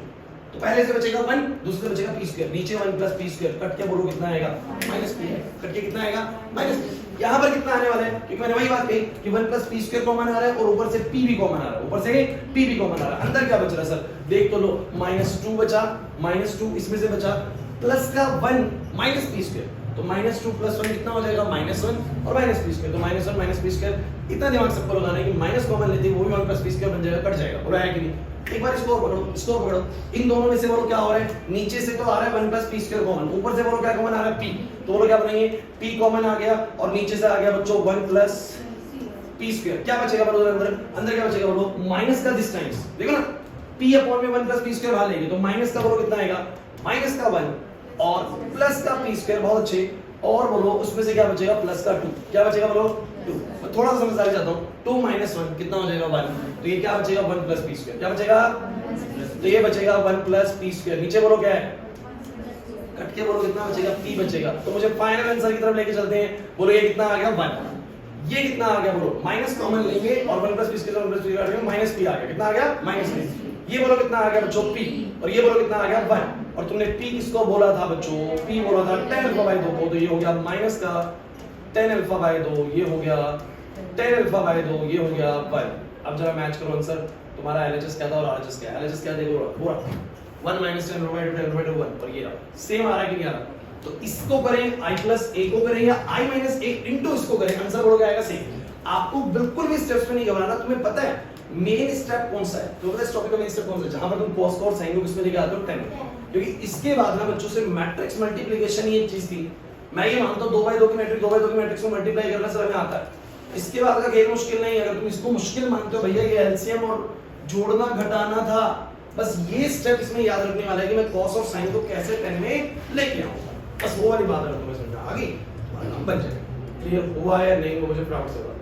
तो पहले से बचेगा 1, दूसरे से बचेगा p स्क्वायर, नीचे 1 प्लस p स्क्वायर, कट के बोलो कितना आएगा, -p, कट के कितना आएगा, -p। यहां पर कितना आने वाला है, क्योंकि मैंने वही बात कही कि 1 प्लस p स्क्वायर कॉमन आ रहा है और ऊपर से p भी कॉमन आ रहा है, ऊपर से p भी कॉमन आ रहा है। अंदर क्या बच रहा है सर, देख तो लो, -2 बचा, -2 इसमें से बचा, प्लस का 1 माइनस p स्क्वायर, तो -2 प्लस 1 कितना हो जाएगा, -1 और -p स्क्वायर, तो -1 माइनस p स्क्वायर। इतना दिमाग सबको लगाना है कि माइनस कॉमन लेते हैं वो भी 1 प्लस p स्क्वायर बन जाएगा, कट जाएगा। बोला है कि नहीं? एक बार इसको पकड़ो, इसको पकड़ो, इन दोनों में से बोलो क्या हो रहा है, नीचे से तो आ रहा है 1 प्लस p स्क्वायर कॉमन, ऊपर से बोलो क्या कॉमन आ रहा है, p, तो बोलो क्या बनेंगे, p कॉमन आ गया और नीचे से आ गया बच्चों 1 प्लस p स्क्वायर। क्या बचेगा बोलो अंदर, अंदर क्या बचेगा बोलो, माइनस का दिस टाइम्स, देखो ना p अपॉन में 1 प्लस p स्क्वायर बाहर लेंगे तो माइनस का बोलो कितना आएगा, माइनस का 1 और प्लस का p स्क्वायर, बहुत अच्छे, और बोलो उसमें से क्या बचेगा, प्लस का 2, क्या बचेगा बोलो 2। मैं थोड़ा सा समझदारी चाहता हूं, 2 माइनस 1 कितना हो जाएगा 1, तो ये क्या बचेगा 1 प्लस p स्क्वायर, क्या बचेगा, तो ये बचेगा 1 प्लस p स्क्वायर। नीचे बोलो क्या है, कट के बोलो कितना बचेगा, p बचेगा। तो मुझे फाइनल आंसर की तरफ लेके चलते हैं, बोलो ये कितना आ गया 1, ये कितना आ गया बोलो, माइनस कॉमन लेंगे और 1 plus p square 1 plus p काटेंगे, माइनस p आ गया, कितना आ गया, -p। ये बोलो कितना आ गया बच्चों, p, और ये बोलो कितना आ गया 1, और तुमने p किसको बोला था बच्चों, p बोला था tan अल्फा बाय 2 को, तो ये हो गया माइनस का tan अल्फा बाय 2, ये हो गया tan अल्फा बाय 2, ये हो गया 1। अब जरा मैच करो आंसर, तुम्हारा LHS क्या था और RHS क्या है, LHS क्या देखो पूरा 1 minus tan alpha by 2 tan alpha by 2 1, और ये रहा, सेम आ रहा है कि नहीं आ रहा। तो इसको करें i प्लस a को करें या i माइनस a इनटू इसको करें, आंसर बोलो क्या आएगा, सेम। आपको बिल्कुल भी स्टेप्स पे नहीं घबराना, तुम्हें पता है मेन स्टेप कौन सा है, तो पता है इस टॉपिक का मेन स्टेप कौन सा है, जहां पर तुम cos और sin को किसमें लेके आते हो 10, क्योंकि इसके बाद ना बच्चों से मैट्रिक्स मल्टीप्लिकेशन ही एक चीज थी। मैं ये मानता हूं 2 बाय 2 की मैट्रिक्स 2 बाय 2 की मैट्रिक्स को मल्टीप्लाई करना सर हमें आता है, इसके बाद का खेल मुश्किल नहीं है। अगर तुम इसको मुश्किल मानते हो भैया, ये एलसीएम और जोड़ना घटाना था, बस ये स्टेप इसमें याद रखने वाला है कि मैं cos और sin को कैसे 10 में लेके आऊंगा, बस वो वाली बात अगर तुम्हें समझा आगे तुम्हारा काम बन जाएगा। क्लियर हुआ है नहीं वो मुझे फटाफट से बता,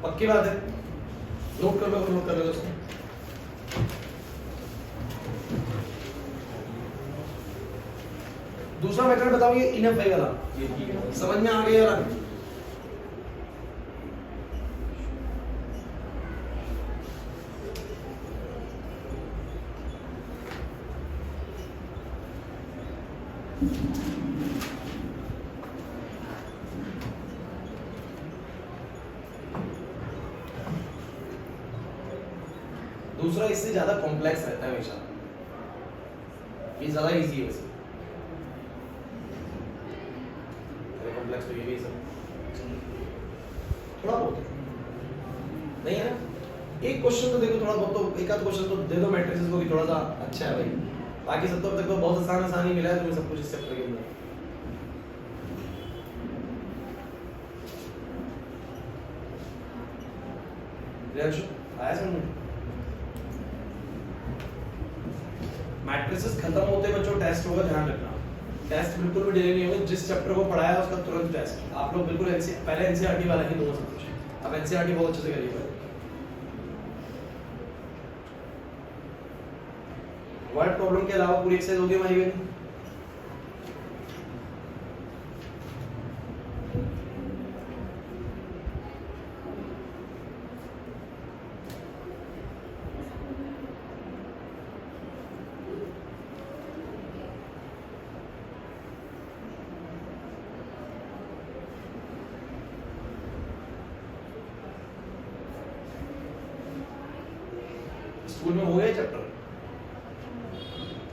पक्की बात है, नोट कर लो, नोट कर लो दोस्तों। दूसरा मेथड बताओ, ये इनफ है वाला, ये समझ में आ गया यार? दूसरा इससे ज्यादा कॉम्प्लेक्स रहता है हमेशा, ये ज्यादा इजी है वैसे, कॉम्प्लेक्स तो ये भी सब थोड़ा बहुत नहीं है। एक क्वेश्चन तो देखो थोड़ा बहुत, तो एक आध क्वेश्चन तो दे दो मैट्रिसेस को भी थोड़ा सा अच्छा है भाई, बाकी सब तो अब तक तो बहुत आसान आसान ही मिला है तुम्हें सब कुछ इस चैप्टर के अंदर। आया समझ? मैट्रिसेस खत्म होते बच्चों टेस्ट होगा, ध्यान रखना, टेस्ट बिल्कुल भी डिले नहीं होगा, जिस चैप्टर को पढ़ाया है उसका तुरंत टेस्ट। आप लोग बिल्कुल पहले एनसीईआरटी वाला ही दूंगा सब कुछ, अब एनसीईआरटी बहुत अच्छे से करिए। वर्ड प्रॉब्लम के अलावा पूरी एक्सरसाइज होगी हमारी बहन। स्कूल में हो गया चैप्टर?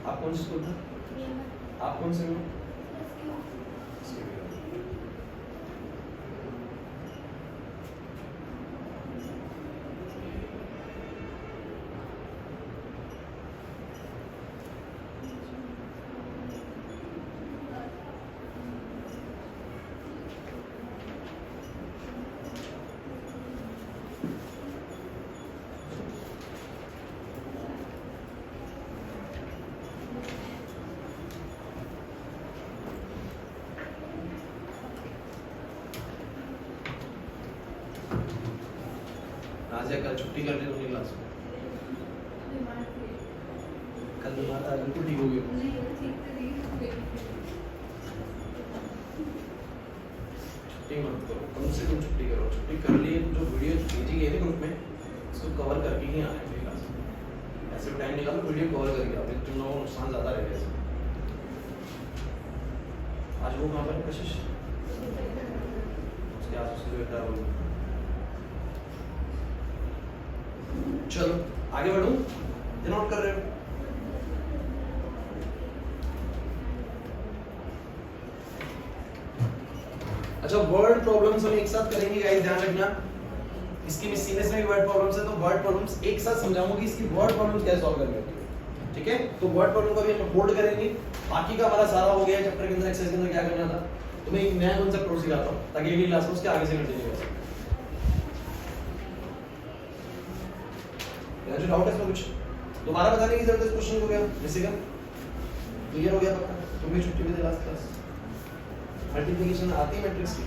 आप कौन से स्कूल में? आप कौन से में? नाज़िया कल छुट्टी कर ली तुमने क्लास में? कल बीमार था, बिल्कुल ठीक हो गई? छुट्टी मत करो, कम से कम छुट्टी करो। छुट्टी कर ली जो वीडियो भेजी गई है ग्रुप में उसको कवर करके ही आना है क्लास में। ऐसे टाइम निकालो वीडियो कवर करके आओ, तुम लोगों को नुकसान ज़्यादा रहेगा इसमें। आज वो कहाँ पर कशिश? उसके आस उसकी बेटा हो। चलो आगे बढ़ूं, नोट कर रहे हो? अच्छा वर्ड प्रॉब्लम्स हम एक साथ करेंगे गाइस, ध्यान रखना। इसकी मिस्सीनेस में भी वर्ड प्रॉब्लम्स है तो वर्ड प्रॉब्लम्स एक साथ समझाऊंगी इसकी वर्ड प्रॉब्लम्स कैसे सॉल्व करनी होती है, ठीक है? तो वर्ड प्रॉब्लम को भी हम होल्ड करेंगे। बाकी का हमारा सारा हो गया चैप्टर के अंदर, एक्सरसाइज के अंदर क्या करना था। तो मैं एक नया कॉन्सेप्ट और सिखाता हूं ताकि अगली क्लास में उसके आगे से कंटिन्यू कर सकें। या जो डाउट है इसमें कुछ दोबारा बताने की जरूरत है? इस क्वेश्चन को क्या बेसिकली क्लियर हो गया? पक्का तुम भी छुट्टी में थे लास्ट क्लास? मल्टीप्लिकेशन आती है मैट्रिक्स की?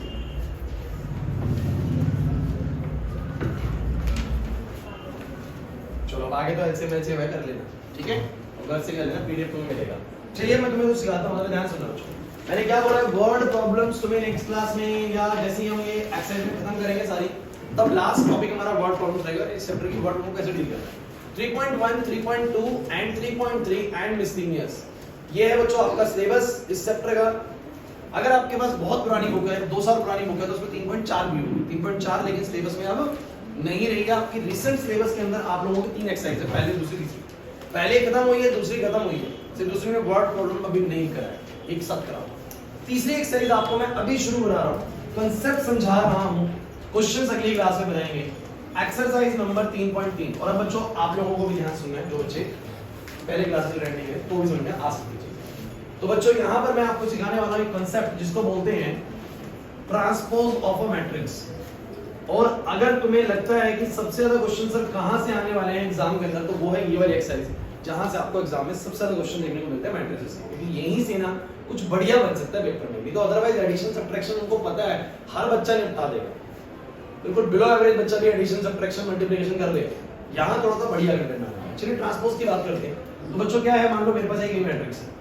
चलो अब आगे तो ऐसे में ऐसे कर लेना, ठीक है? और घर से कर लेना, पीडीएफ तुम्हें मिलेगा। चलिए मैं तुम्हें कुछ सिखाता हूं, ध्यान सुनना बच्चों। मैंने क्या बोला है, वर्ड प्रॉब्लम्स तुम्हें नेक्स्ट क्लास में या जैसे ही हम ये एक्सरसाइज में खत्म करेंगे सारी, तब लास्ट टॉपिक हमारा वर्ड प्रॉब्लम्स रहेगा। इस चैप्टर की वर्ड प्रॉब्लम कैसे डील करना है। 3.1, 3.2 एंड 3.3 एंड मिसलेनियस, ये है बच्चों आपका सिलेबस इस चैप्टर का। अगर आपके पास बहुत पुरानी बुक है, 2 साल पुरानी बुक है, तो उसमें 3.4 भी होगी। 3.4 लेकिन सिलेबस में अब नहीं रहेगा। आपकी रिसेंट सिलेबस के अंदर आप लोगों की 3 एक्सरसाइज है, पहली, दूसरी, तीसरी। पहले खत्म हुई है, दूसरी खत्म हुई है, सिर्फ दूसरी में वर्ड प्रॉब्लम अभी नहीं करा है, एक साथ करा। तीसरी एक्सरसाइज आपको मैं अभी शुरू बना रहा हूं, कांसेप्ट समझा रहा हूं, क्वेश्चंस अगली क्लास में बनाएंगे। Exercise number 3.3। और अब बच्चों आप लोगों को भी ध्यान सुनना है, जो बच्चे पहले क्लास में रहने के तो भी समझ में आ सकती है। तो बच्चों यहां पर मैं आपको सिखाने वाला हूं एक कांसेप्ट जिसको बोलते हैं ट्रांसपोज ऑफ अ मैट्रिक्स। और अगर तुम्हें लगता है कि सबसे ज्यादा क्वेश्चन सर कहां से आने वाले हैं एग्जाम के अंदर, तो वो है ये वाली एक्सरसाइज, जहां से आपको एग्जाम में सबसे ज्यादा क्वेश्चन देखने को मिलते हैं मैट्रिक्स से। क्योंकि यहीं से ना कुछ बढ़िया बन सकता है पेपर में भी। तो अदरवाइज एडिशन सब्ट्रैक्शन उनको पता है, हर बच्चा निपटा देगा। बिल्कुल बिलो एवरेज बच्चा भी एडिशन सब्ट्रैक्शन मल्टीप्लिकेशन कर ले। यहां थोड़ा सा बढ़िया कर लेना है। चलिए ट्रांसपोज की बात करते हैं। तो बच्चों क्या है, मान लो मेरे पास एक मैट्रिक्स है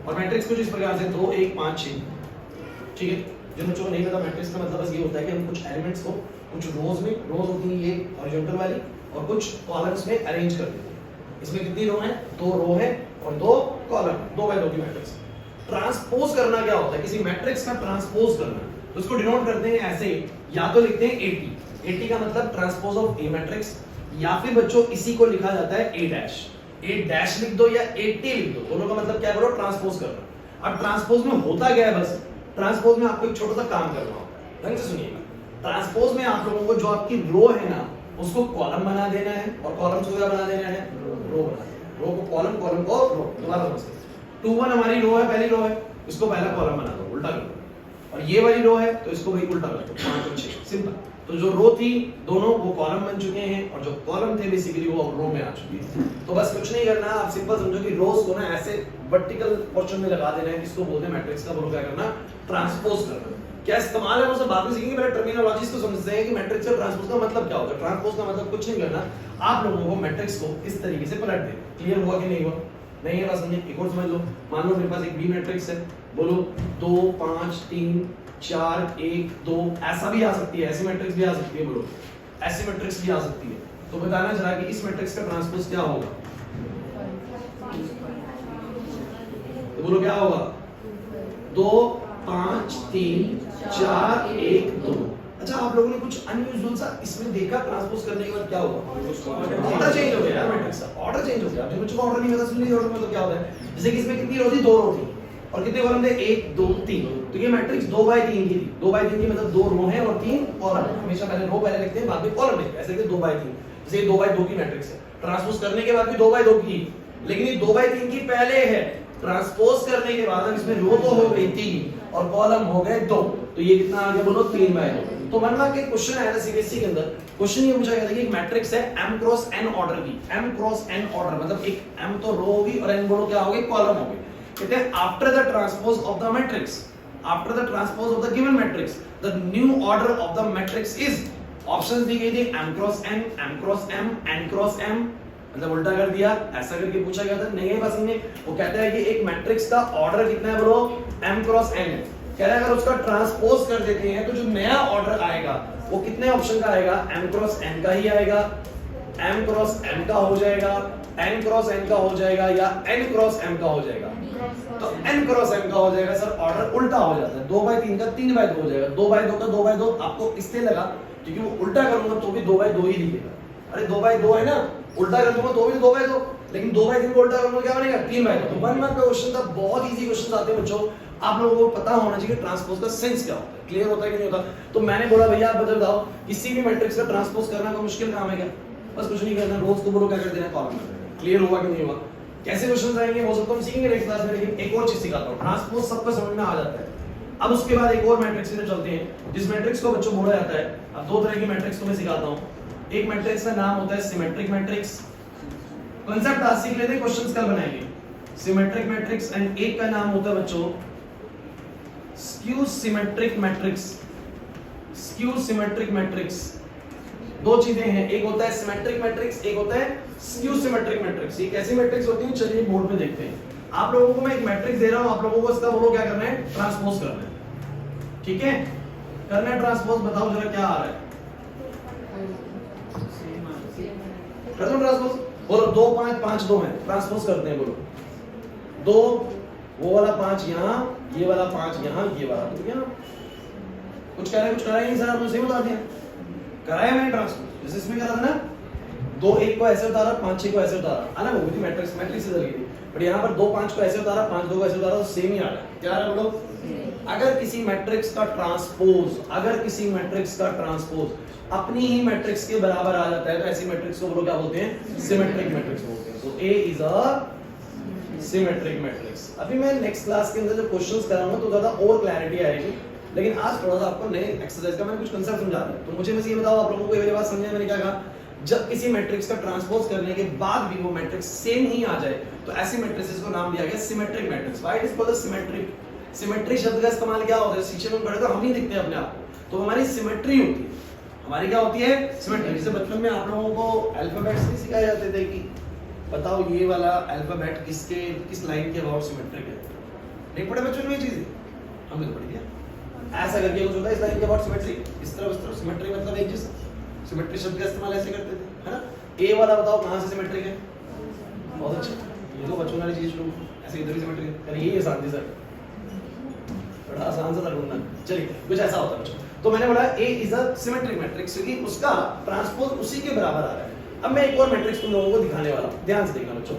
और मैट्रिक्स कुछ इस प्रकार से 2 1 5 6, ठीक है? जिन बच्चों को नहीं पता मैट्रिक्स का मतलब बस ये होता है कि हम कुछ एलिमेंट्स को कुछ रोज में, रोज होती है ये हॉरिजॉन्टल वाली, और कुछ कॉलम्स में अरेंज कर देते हैं। इसमें कितनी रो हैं? 2 रो है और 2 कॉलम, 2 बाय 2 की मैट्रिक्स। ट्रांसपोज करना क्या होता है? किसी मैट्रिक्स का ट्रांसपोज करना, तो इसको डिनोट करते हैं ऐसे, या तो लिखते हैं 80, 80 का मतलब ट्रांसपोज ऑफ ए मैट्रिक्स, या फिर बच्चों इसी को लिखा जाता है A डैश। A डैश लिख दो या 80 लिख दो, दोनों का मतलब क्या करो? ट्रांसपोज करना। अब ट्रांसपोज में होता क्या है, बस ट्रांसपोज में आपको एक छोटा सा काम करना होगा, ढंग से सुनिएगा। ट्रांसपोज में आप लोगों को जो आपकी रो है ना, उसको कॉलम बना देना है, और कॉलम्स को क्या बना देना है? रो बना देना है। रो को कॉलम, कॉलम को रो। दोबारा समझते हैं, 2 1 हमारी रो है, पहली रो है, इसको पहला कॉलम बना दो, उल्टा कर दो। और ये वाली रो है तो इसको भाई उल्टा कर दो, 5 और 6, सिंपल। तो जो रो थी दोनों वो कॉलम बन चुके हैं, और जो कॉलम थे बेसिकली वो रो में आ चुकी है। तो बस कुछ नहीं करना, आप सिंपल समझो कि रोज को ना ऐसे वर्टिकल पोर्शन में लगा देना है, किसको बोलते हैं? मैट्रिक्स का। वो क्या करना? ट्रांसपोज करना। क्या इस्तेमाल है वो सब बाद में सीखेंगे, पहले टर्मिनोलॉजीज को समझते हैं कि मैट्रिक्स और ट्रांसपोज का मतलब क्या होता है। ट्रांसपोज का मतलब कुछ नहीं करना, आप लोगों को मैट्रिक्स को इस तरीके से पलट देना। क्लियर हुआ कि नहीं हुआ? नहीं है बात समझे? एक और समझ लो, मान लो मेरे पास एक बी मैट्रिक्स है, बोलो 2 5 3 4 1 2, ऐसा भी आ सकती है, ऐसी मैट्रिक्स भी आ सकती है, बोलो ऐसी मैट्रिक्स भी आ सकती है। तो बताना जरा कि इस मैट्रिक्स का ट्रांसपोज क्या होगा? तो बोलो क्या होगा? 2 5 3 4 1 2। अच्छा, आप लोगों ने कुछ अनयूजुअल सा इसमें देखा ट्रांसपोज करने के बाद क्या होगा? ऑर्डर चेंज हो गया यार, मैट्रिक्स का ऑर्डर चेंज हो गया। जो बच्चों को ऑर्डर नहीं पता सुन लीजिए, ऑर्डर में तो क्या होता है, जैसे कि इसमें कितनी रो थी? 2 रो थी, और कितने कॉलम थे? 1 2 3। तो ये मैट्रिक्स 2 बाय 3 की थी। 2 बाय 3 की मतलब 2 रो है और 3 कॉलम। हमेशा पहले रो पहले लिखते हैं, बाद में कॉलम लिखते हैं, ऐसे लिखते 2 बाय 3। जैसे 2 बाय 2 की मैट्रिक्स है, ट्रांसपोज करने के बाद भी 2 बाय 2 की, लेकिन ये 2 बाय 3 की पहले है, ट्रांसपोज करने के बाद इसमें रो तो हो गई 3 और कॉलम हो गए 2, तो ये कितना आ गया? बोलो 3 बाय 2। तो मन में के क्वेश्चन आया था सीबीएसई के अंदर, क्वेश्चन ये पूछा गया था कि एक मैट्रिक्स है m क्रॉस n ऑर्डर की, m क्रॉस n ऑर्डर मतलब एक m तो रो होगी और n बोलो क्या होगी? कॉलम होगी। कहते हैं after the transpose of the matrix, after the transpose of the given matrix the new order of the matrix is, options दी गई थी m cross n, m cross m, n cross m, मतलब उल्टा कर दिया, ऐसा करके पूछा गया था। नहीं है बस हमने, वो कहता है कि एक मैट्रिक्स का ऑर्डर कितना है? बोलो m क्रॉस n है। कह रहा है अगर उसका ट्रांसपोज कर देते हैं तो जो नया ऑर्डर आएगा वो कितने ऑप्शन का आएगा? m क्रॉस n का ही आएगा, m क्रॉस m का हो जाएगा, n क्रॉस n का हो जाएगा, या n क्रॉस m का हो जाएगा। तो n क्रॉस m का हो जाएगा सर, ऑर्डर उल्टा हो जाता है। 2 बाय 3 का 3 बाय 2 हो जाएगा, 2 बाय 2 का 2 बाय 2 आपको इससे लगा क्योंकि वो उल्टा करूंगा तो भी 2 बाय 2 ही दिखेगा। अरे 2 बाय 2 है ना, उल्टा कर दूंगा तो भी 2 बाय 2, लेकिन 2 बाय 3 को उल्टा करूंगा क्या बनेगा? 3 बाय 2। तो 1 मार्क का क्वेश्चन था, बहुत इजी क्वेश्चन आते हैं बच्चों, आप लोगों को पता होना चाहिए ट्रांसपोज का सेंस क्या होता है, क्लियर होता है कि नहीं होता। तो मैंने बोला भैया आप बताओ किसी भी मैट्रिक्स का ट्रांसपोज करना कोई मुश्किल काम है क्या? बस कुछ नहीं करना, रोज को बोलो क्या कर देना कॉलम में। क्लियर हुआ कि नहीं हुआ? कैसे क्वेश्चंस आएंगे वो सब तो हम सीखेंगे नेक्स्ट क्लास में, लेकिन एक और चीज सिखाता हूं, ट्रांसपोज सबको समझ में आ जाता है। अब उसके बाद एक और मैट्रिक्स में चलते हैं, जिस मैट्रिक्स को बच्चों बोला जाता है। अब 2 तरह की मैट्रिक्स को मैं सिखाता हूं। एक मैट्रिक्स का नाम होता है सिमेट्रिक मैट्रिक्स, कांसेप्ट आज सीख लेते हैं, क्वेश्चंस कल बनाएंगे। सिमेट्रिक मैट्रिक्स, एंड एक का नाम होता है बच्चों skew symmetric matrix. Skew symmetric matrix, दो चीजें हैं, एक होता है सिमेट्रिक मैट्रिक्स, एक होता है स्क्यू सिमेट्रिक मैट्रिक्स। ये कैसी मैट्रिक्स होती है चलिए बोर्ड में देखते हैं। आप लोगों को मैं एक मैट्रिक्स दे रहा हूं, आप लोगों को इसका बोलो क्या करना है? ट्रांसपोज करना है, ठीक है? करना है ट्रांसपोज, बताओ जरा क्या आ रहा है? कर दो ट्रांसपोज, बोलो 2 5 5 2 है, ट्रांसपोज करते हैं, बोलो 2 वो वाला 5 यहाँ, ये वाला 5 यहाँ, ये वाला तो यहाँ। कुछ कह रहे कुछ कराया नहीं सर, आपने सही बता दिया, कराया मैंने ट्रांसपोज। जैसे इसमें करा था ना, 2 1 को ऐसे उतारा, 5 6 को ऐसे उतारा, है ना, वो भी मैट्रिक्स मैट्रिक्स इधर की थी। बट यहाँ पर 2 5 को ऐसे उतारा, 5 2 को ऐसे उतारा, तो सेम ही आ रहा है। क्या आ रहा है बोलो? अगर किसी मैट्रिक्स का ट्रांसपोज, अगर किसी मैट्रिक्स का ट्रांसपोज अपनी ही मैट्रिक्स के बराबर आ जाता है तो ऐसी मैट्रिक्स को बोलो क्या बोलते हैं? सिमेट्रिक मैट्रिक्स बोलते हैं। सो A is a symmetric matrix. अभी मैं नेक्स्ट क्लास के अंदर जो क्वेश्चंस कराऊंगा तो ज्यादा और क्लैरिटी आएगी, लेकिन आज थोड़ा सा आपको नए एक्सरसाइज का मैंने कुछ कांसेप्ट समझा दिया। तो मुझे बस ये बताओ आप लोगों को ये बात समझ मैंने क्या कहा? जब किसी मैट्रिक्स का ट्रांसपोज करने के बाद भी वो मैट्रिक्स सेम ही आ जाए तो ऐसी मैट्रिसेस को नाम दिया गया symmetric matrix. Why it is called symmetric? Symmetry शब्द का इस्तेमाल क्या होता है? शिक्षक में पढ़े तो हम नहीं दिखते अपने आप को, तो हमारी सिमेट्री होती है। हमारी क्या होती है? सिमेट्री। जैसे बचपन में आप लोगों को अल्फाबेट्स नहीं सिखाए जाते थे कि बताओ ये वाला अल्फाबेट किसके किस लाइन के अबाउट सिमेट्रिक है? नहीं पढ़े बच्चों ने ये चीजें? हम तो पढ़ी है। ऐसा करके कुछ होता है इस लाइन के अबाउट सिमेट्री, इस तरफ सिमेट्री मतलब एक जैसा। सिमेट्री शब्द का इस्तेमाल ऐसे करते थे, है ना? ए वाला बताओ कहां से सिमेट्रिक है? बहुत अच्छा, ये तो बच्चों वाली चीज शुरू ऐसे इधर ही सिमेट्रिक है। अरे ये आसान थी सर, बड़ा आसान सा ढूंढना। चलिए कुछ ऐसा होता है बच्चों। तो मैंने बोला A is a symmetric matrix क्योंकि उसका ट्रांसपोज उसी के बराबर आ रहा है। अब मैं एक और मैट्रिक्स तुम लोगों को दिखाने वाला हूं, ध्यान से देखना बच्चों।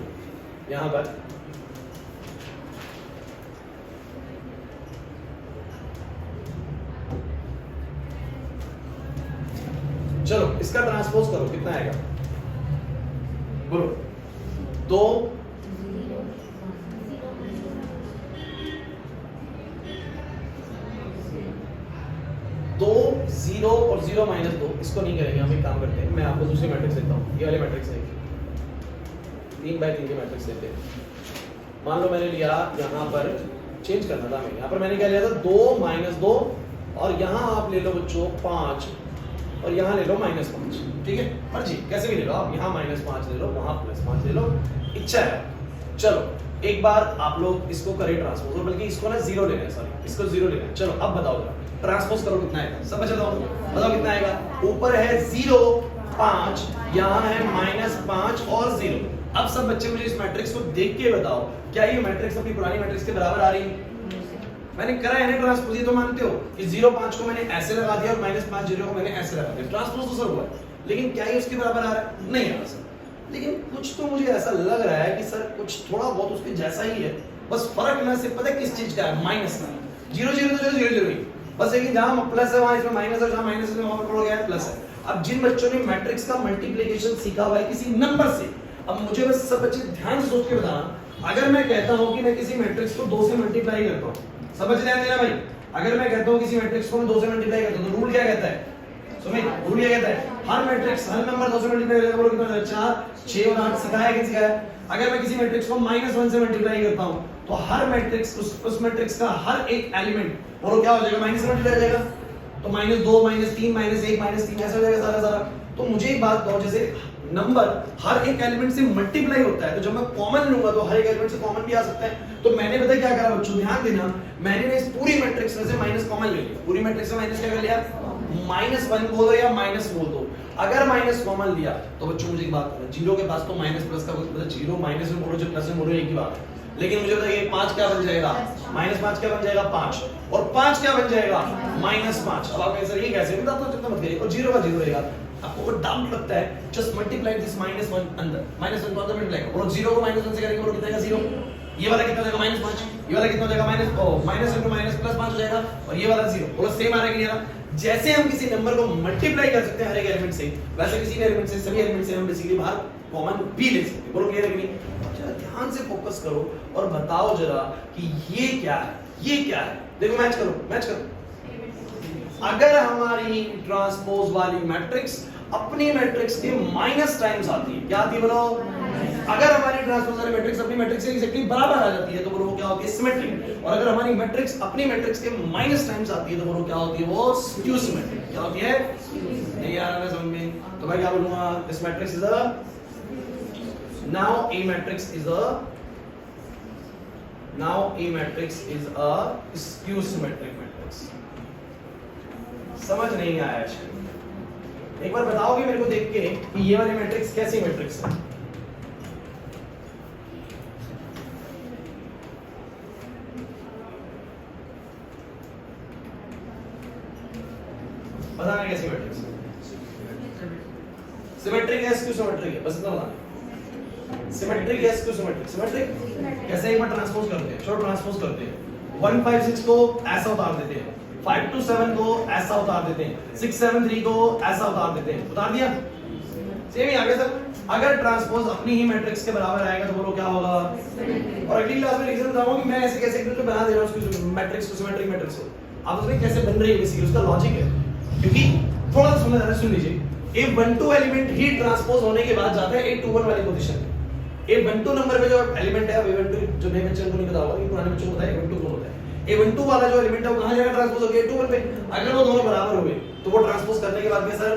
यहां पर चलो इसका ट्रांसपोज करो, कितना आएगा बोलो? 2 2 0 और 0 माइनस 2, इसको नहीं करेंगे हम। एक काम करते हैं, मैं आपको दूसरी मैट्रिक्स देता हूँ, ये वाले मैट्रिक्स है 3 बाय 3 के मैट्रिक्स देते हैं। मान लो मैंने लिया यहाँ पर, चेंज करना था मैं, यहाँ पर मैंने क्या लिया था 2 माइनस 2, और यहाँ आप ले लो बच्चों 5 और यहाँ ले लो -5, ठीक है? मर्जी कैसे भी ले लो आप, यहाँ -5 ले लो, वहाँ +5 ले लो, इच्छा है। चलो एक बार आप लोग इसको करें ट्रांसपोज, बल्कि इसको ना जीरो लेना है, सॉरी इसको जीरो लेना है। चलो अब बताओ जरा ट्रांसपोज करो कितना आएगा, सब बताओ बताओ कितना आएगा। ऊपर है 0 5, यहाँ है -5 और 0। अब सब बच्चे मुझे इस मैट्रिक्स को देख के बताओ क्या ये मैट्रिक्स अपनी पुरानी मैट्रिक्स के बराबर आ रही है? मैंने करा है ना ट्रांसपोज, ये तो मानते हो कि 0 5 को मैंने ऐसे लगा दिया और -5 0 को मैंने ऐसे लगा दिया, ट्रांसपोज तो सर हुआ है। लेकिन क्या ये उसके बराबर आ रहा है? नहीं आ रहा सर। लेकिन कुछ तो मुझे ऐसा लग रहा है कि सर कुछ थोड़ा बहुत उसके जैसा ही है, बस फर्क ना सिर्फ पता है किस चीज का है, माइनस का। 0 0 तो 0 0 ही, बस लेकिन जहां प्लस है वहां इसमें माइनस है, जहां माइनस है वहां पर हो गया है प्लस है। अब जिन बच्चों ने मैट्रिक्स का मल्टीप्लिकेशन सीखा हुआ है किसी नंबर से, अब मुझे बस सब बच्चे ध्यान से सोच के बताना, अगर मैं कहता हूं कि मैं किसी मैट्रिक्स को 2 से मल्टीप्लाई करता हूं, सब बच्चे ध्यान देना भाई, अगर मैं कहता हूं किसी मैट्रिक्स को मैं 2 से मल्टीप्लाई करता हूं तो रूल क्या कहता है? सुमित रूल क्या कहता है? हर मैट्रिक्स हर नंबर 2 से मल्टीप्लाई करेगा, बोलो कितना हो जाएगा? 4 6 और 8 सिखाया कि सिखाया? अगर मैं किसी मैट्रिक्स को -1 से मल्टीप्लाई करता हूं तो हर मैट्रिक्स उस मैट्रिक्स का हर एक एलिमेंट बोलो क्या हो जाएगा? माइनस से मल्टीप्लाई हो जाएगा। तो -2 -3 -1 -3 ऐसा हो जाएगा सारा सारा। तो मुझे एक बात बताओ, जैसे नंबर हर एक एलिमेंट से मल्टीप्लाई होता है, तो जब मैं कॉमन लूंगा तो हर एक एलिमेंट से कॉमन भी आ सकता है। तो मैंने पता क्या करा बच्चों, ध्यान देना, मैंने इस पूरी मैट्रिक्स में से माइनस कॉमन ले लिया। पूरी मैट्रिक्स से माइनस क्या कर लिया? -1 बोल दो या माइनस बोल दो। अगर माइनस कॉमन लिया तो बच्चों मुझे एक बात बताओ, जीरो के पास तो माइनस प्लस का कुछ मतलब जीरो माइनस में बोलो जो प्लस में बोलो एक ही बात है। लेकिन मुझे बताइए 5 क्या बन जाएगा? -5 क्या बन जाएगा? 5। और 5 क्या बन जाएगा? -5। अब आप कहें सर ये कैसे? बता दो, चिंता मत करिए। और 0 का 0 रहेगा। आपको वो डाउट लगता है, जस्ट मल्टीप्लाई दिस -1 अंदर, -1 को अंदर मल्टीप्लाई करो। और 0 को -1 से करेंगे, बोलो कितना आएगा? 0। ये वाला कितना हो जाएगा? -5। ये वाला कितना हो जाएगा? माइनस इंटू माइनस प्लस 5 हो जाएगा। और ये वाला 0, बोलो सेम आ रहा है कि नहीं आ रहा? जैसे हम किसी नंबर को मल्टीप्लाई कर सकते हैं हर एक एलिमेंट से, वैसे किसी भी एलिमेंट से, सभी एलिमेंट से हम बेसिकली बाहर कॉमन भी ले सकते हैं। बोलो क्लियर है कि नहीं? जरा ध्यान से फोकस करो और बताओ जरा कि ये क्या है, ये क्या है। देखो मैच करो, मैच करो। अगर हमारी ट्रांसपोज वाली मैट्रिक्स अपनी मैट्रिक्स के माइनस टाइम्स आती है, क्या आती है बोलो? अगर हमारी ट्रांसपोज वाली मैट्रिक्स अपनी मैट्रिक्स के एग्जैक्टली बराबर आ जाती है तो बोलो क्या होती है? सिमेट्रिक। और अगर हमारी मैट्रिक्स अपनी मैट्रिक्स के माइनस टाइम्स आती है तो बोलो क्या होती है? वो स्क्यू सिमेट्रिक। क्या होती है? नहीं आ रहा है समझ में? तो मैं क्या बोलूंगा? This matrix is a now A matrix is a skew symmetric matrix। समझ नहीं आया शायद? एक बार बताओगे मेरे को देख के कि ये वाली मैट्रिक्स कैसी मैट्रिक्स है? बताना कैसी मैट्रिक्स है? सिमेट्रिक है, स्क्यू सिमेट्रिक है, बस इतना बताना। सिमेट्रिक है, स्क्यू सिमेट्रिक। सिमेट्रिक कैसे? एक बार ट्रांसपोज करते हैं, चलो ट्रांसपोज करते हैं। 1 5 6 को ऐसा उतार देते हैं, 5 2 7 को ऐसा उतार देते हैं, 6 7 3 को ऐसा उतार देते हैं। उतार दिया? सेम ही आगे तक। अगर ट्रांसपोज अपनी ही मैट्रिक्स के बराबर आएगा तो बोलो क्या होगा? और अगली क्लास में रीजन बताऊंगा कि मैं ऐसे कैसे एक बना दे रहा हूं उसकी मैट्रिक्स को, सिमेट्रिक मैट्रिक्स को। अब उसमें कैसे बन रही है बेसिकली उसका लॉजिक है, क्योंकि थोड़ा सा समझ आ रहा है, सुन लीजिए। A12 एलिमेंट ही ट्रांसपोज होने के बाद जाता है A21 वाली पोजीशन में। A12 नंबर पे जो एलिमेंट है, A12 जो नए बच्चों को नहीं पता होगा, ये पुराने बच्चों को पता है A12 कौन होता है। A12 वाला जो एलिमेंट है वो कहां जाएगा? ट्रांसपोज होकर A21 पे। अगर वो दोनों बराबर हो गए तो वो ट्रांसपोज करने के बाद क्या सर?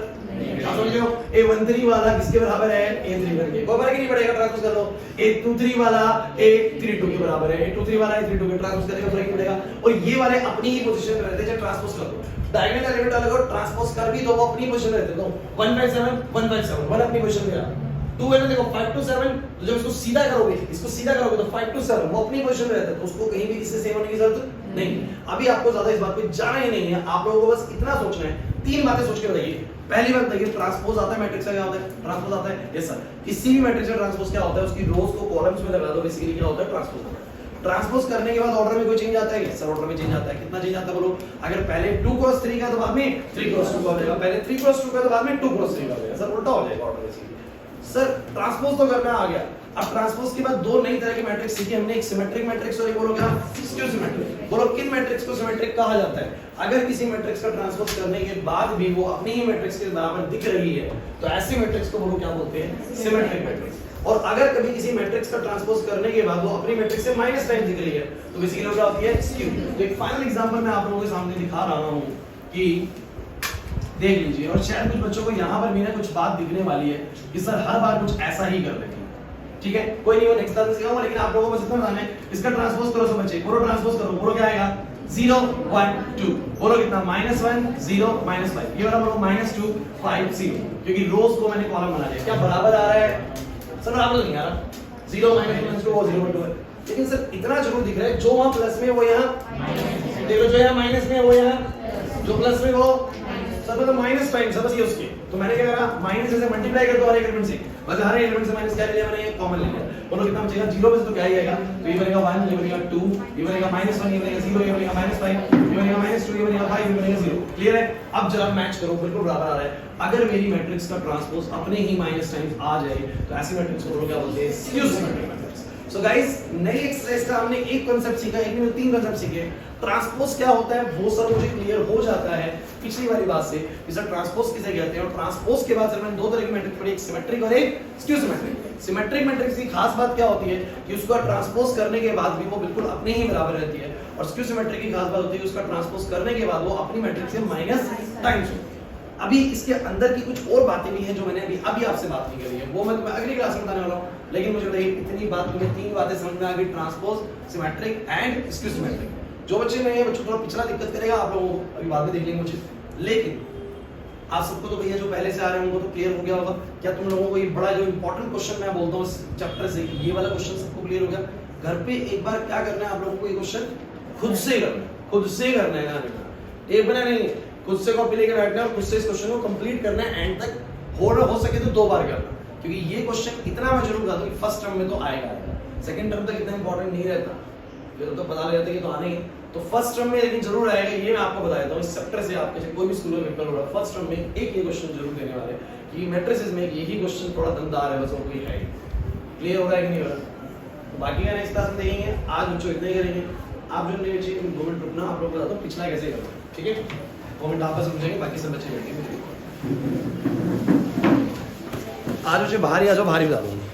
आप समझ रहे हो? A13 वाला किसके बराबर है? A31 के। कोई फर्क नहीं पड़ेगा, ट्रांसपोज कर लो। A23 वाला A32 के बराबर है, A23 वाला A32 के, ट्रांसपोज करने का फर्क नहीं पड़ेगा। और ये वाले अपनी ही पोजीशन पे रहते हैं, जब ट्रांसपोज कर दो डायगोनल एलिमेंट वाले को ट्रांसपोज कर भी दो, वो अपनी पोजीशन पे रहते हैं। तो 1 5 7 1 5 7 1 अपनी पोजीशन पे रहा। 2 है ना, देखो 5 2 7, तो जब इसको सीधा करोगे, इसको सीधा करोगे तो 5 2 7 वो अपनी पोजीशन पे रहता है, तो उसको कहीं भी इससे सेम होने की जरूरत नहीं। अभी आपको ज्यादा इस बात पे जाना ही नहीं है, आप लोगों को बस इतना सोचना है। 3 बातें सोच के बताइए। पहली बात बताइए, ट्रांसपोज आता है मैट्रिक्स का क्या होता है? ट्रांसपोज आता है? Yes sir. किसी भी मैट्रिक्स का ट्रांसपोज क्या होता है? उसकी रोज को कॉलम्स में लगा दो, बेसिकली क्या होता है? ट्रांसपोज होता है। ट्रांसपोज करने के बाद ऑर्डर में कोई चेंज आता है? यस सर, ऑर्डर में चेंज आता है। कितना चेंज आता है बोलो? अगर पहले 2 क्रॉस 3 का तो बाद में 3 क्रॉस 2 का हो जाएगा, पहले 3 क्रॉस 2 का तो बाद में 2 क्रॉस 3 का हो जाएगा। सर उल्टा हो जाएगा ऑर्डर बेसिकली। सर ट्रांसपोज तो करना आ गया। अब ट्रांसपोज के बाद 2 नई तरह की मैट्रिक्स सीखी हमने, एक सिमेट्रिक मैट्रिक्स और एक बोलो क्या? Skew symmetric. बोलो किन मैट्रिक्स को सिमेट्रिक कहा जाता है? अगर किसी मैट्रिक्स का ट्रांसपोज करने के बाद भी वो अपनी ही मैट्रिक्स के बराबर दिख रही है तो ऐसी मैट्रिक्स को बोलो क्या बोलते हैं? Symmetric matrix. और अगर कभी किसी मैट्रिक्स का ट्रांसपोज करने के बाद वो अपनी मैट्रिक्स से माइनस टाइम दिख रही है तो बेसिकली क्या होती है? स्क्यू। तो एक फाइनल एग्जांपल मैं आप लोगों के सामने दिखा रहा हूं कि देख लीजिए, और शायद कुछ बच्चों को यहाँ पर भी ना कुछ बात दिखने वाली है कि सर हर बार कुछ ऐसा ही कर देते हैं। ठीक है, कोई नहीं, वो नेक्स्ट क्लास में सिखाऊंगा, लेकिन आप लोगों को बस इतना बताना है, इसका ट्रांसपोज करो सब बच्चे, बोलो ट्रांसपोज करो, बोलो क्या आएगा 0 1 2, बोलो कितना -1 0 -5, ये वाला बोलो -2 5 0, क्योंकि रोज को मैंने कॉलम बना लिया। क्या बराबर आ रहा है सर? बराबर तो नहीं आ रहा, 0 -2 वो 0 2 है, लेकिन सर इतना जरूर दिख रहा है, जो वहां प्लस में वो यहाँ देखो, जो यहाँ माइनस में वो यहाँ, जो प्लस में वो सब तो माइनस टाइम सब ये उसके, तो मैंने क्या करा माइनस से मल्टीप्लाई कर दो हर एक एलिमेंट से, बस हर एलिमेंट से माइनस क्या ले लिया मैंने, कॉमन ले लिया। बोलो कितना बचेगा 0 में से तो क्या ही आएगा, तो ये बनेगा 1, ये बनेगा 2, ये बनेगा -1, ये बनेगा 0, ये बनेगा -5, ये बनेगा -2, ये बनेगा 5, ये बनेगा 0। क्लियर है? अब जरा मैच करो, बिल्कुल बराबर आ रहा है। अगर मेरी मैट्रिक्स का ट्रांसपोज अपने ही माइनस टाइम्स आ जाए तो ऐसी मैट्रिक्स को क्या बोलते हैं, skew symmetric matrix. So guys, नई एक्सरसाइज का हमने एक कांसेप्ट सीखा, एक में 3 कांसेप्ट सीखे। ट्रांसपोज क्या होता है वो सर मुझे क्लियर हो जाता है पिछली वाली बात से कि सर ट्रांसपोज किसे कहते हैं, और ट्रांसपोज के बाद सर मैंने 2 तरह की मैट्रिक्स पढ़ी, एक सिमेट्रिक और एक स्क्यू सिमेट्रिक। सिमेट्रिक मैट्रिक्स की खास बात क्या होती है कि उसका ट्रांसपोज करने के बाद भी वो बिल्कुल अपने ही बराबर रहती है, और स्क्यू सिमेट्रिक की खास बात होती है उसका ट्रांसपोज करने के बाद वो अपनी मैट्रिक्स से माइनस टाइम्स होती है। अभी इसके अंदर की कुछ और बातें भी हैं जो मैंने अभी आपसे बात नहीं करी है, वो मैं तुम्हें अगली क्लास में बताने वाला हूँ। लेकिन मुझे बताइए इतनी बात तुम्हें 3 बातें समझ में आ गई, transpose, symmetric and skew symmetric. जो बच्चे में ये बच्चों थोड़ा पिछला दिक्कत करेगा, आप लोगों को अभी बाद में देख लेंगे मुझे, लेकिन आप सबको तो भैया जो पहले से आ रहे हैं उनको तो क्लियर हो गया होगा। क्या तुम लोगों को ये बड़ा जो इंपॉर्टेंट क्वेश्चन मैं बोलता हूँ इस चैप्टर से, ये वाला क्वेश्चन सबको क्लियर हो गया? घर पे एक बार क्या करना है आप लोगों को, ये क्वेश्चन खुद से करना है, खुद से करना है ना बेटा, एक बना नहीं, खुद से कॉपी लेकर बैठना है और खुद से इस क्वेश्चन को कंप्लीट करना है, एंड तक हो सके तो 2 बार करना, क्योंकि ये क्वेश्चन इतना मैं जरूर बता दूं कि फर्स्ट टर्म में तो आएगा, सेकंड टर्म तक इतना इंपॉर्टेंट नहीं रहता, फिर तो पता लग जाता है कि तो आने ही, तो फर्स्ट टर्म में लेकिन जरूर आएगा। ये मैं आपको बता देता हूं, इस चैप्टर से आपके कोई भी स्कूल में पेपर हो रहा है, फर्स्ट टर्म में एक ये क्वेश्चन जरूर देने वाले कि मैट्रिसेस में यही क्वेश्चन थोड़ा दमदार है, बस और कोई है। क्लियर हो रहा है कि नहीं हो रहा? बाकी का नेक्स्ट क्लास में देखेंगे, आज बच्चों इतना ही करेंगे। आप जो नहीं चाहिए 2 मिनट रुकना, आप लोग बताता हूं पिछला कैसे करना, ठीक है? 2 मिनट आपस में समझेंगे, बाकी सब बच्चे बैठेंगे। आज बच्चे बाहर ही आ जाओ, बाहर ही बता दूंगा।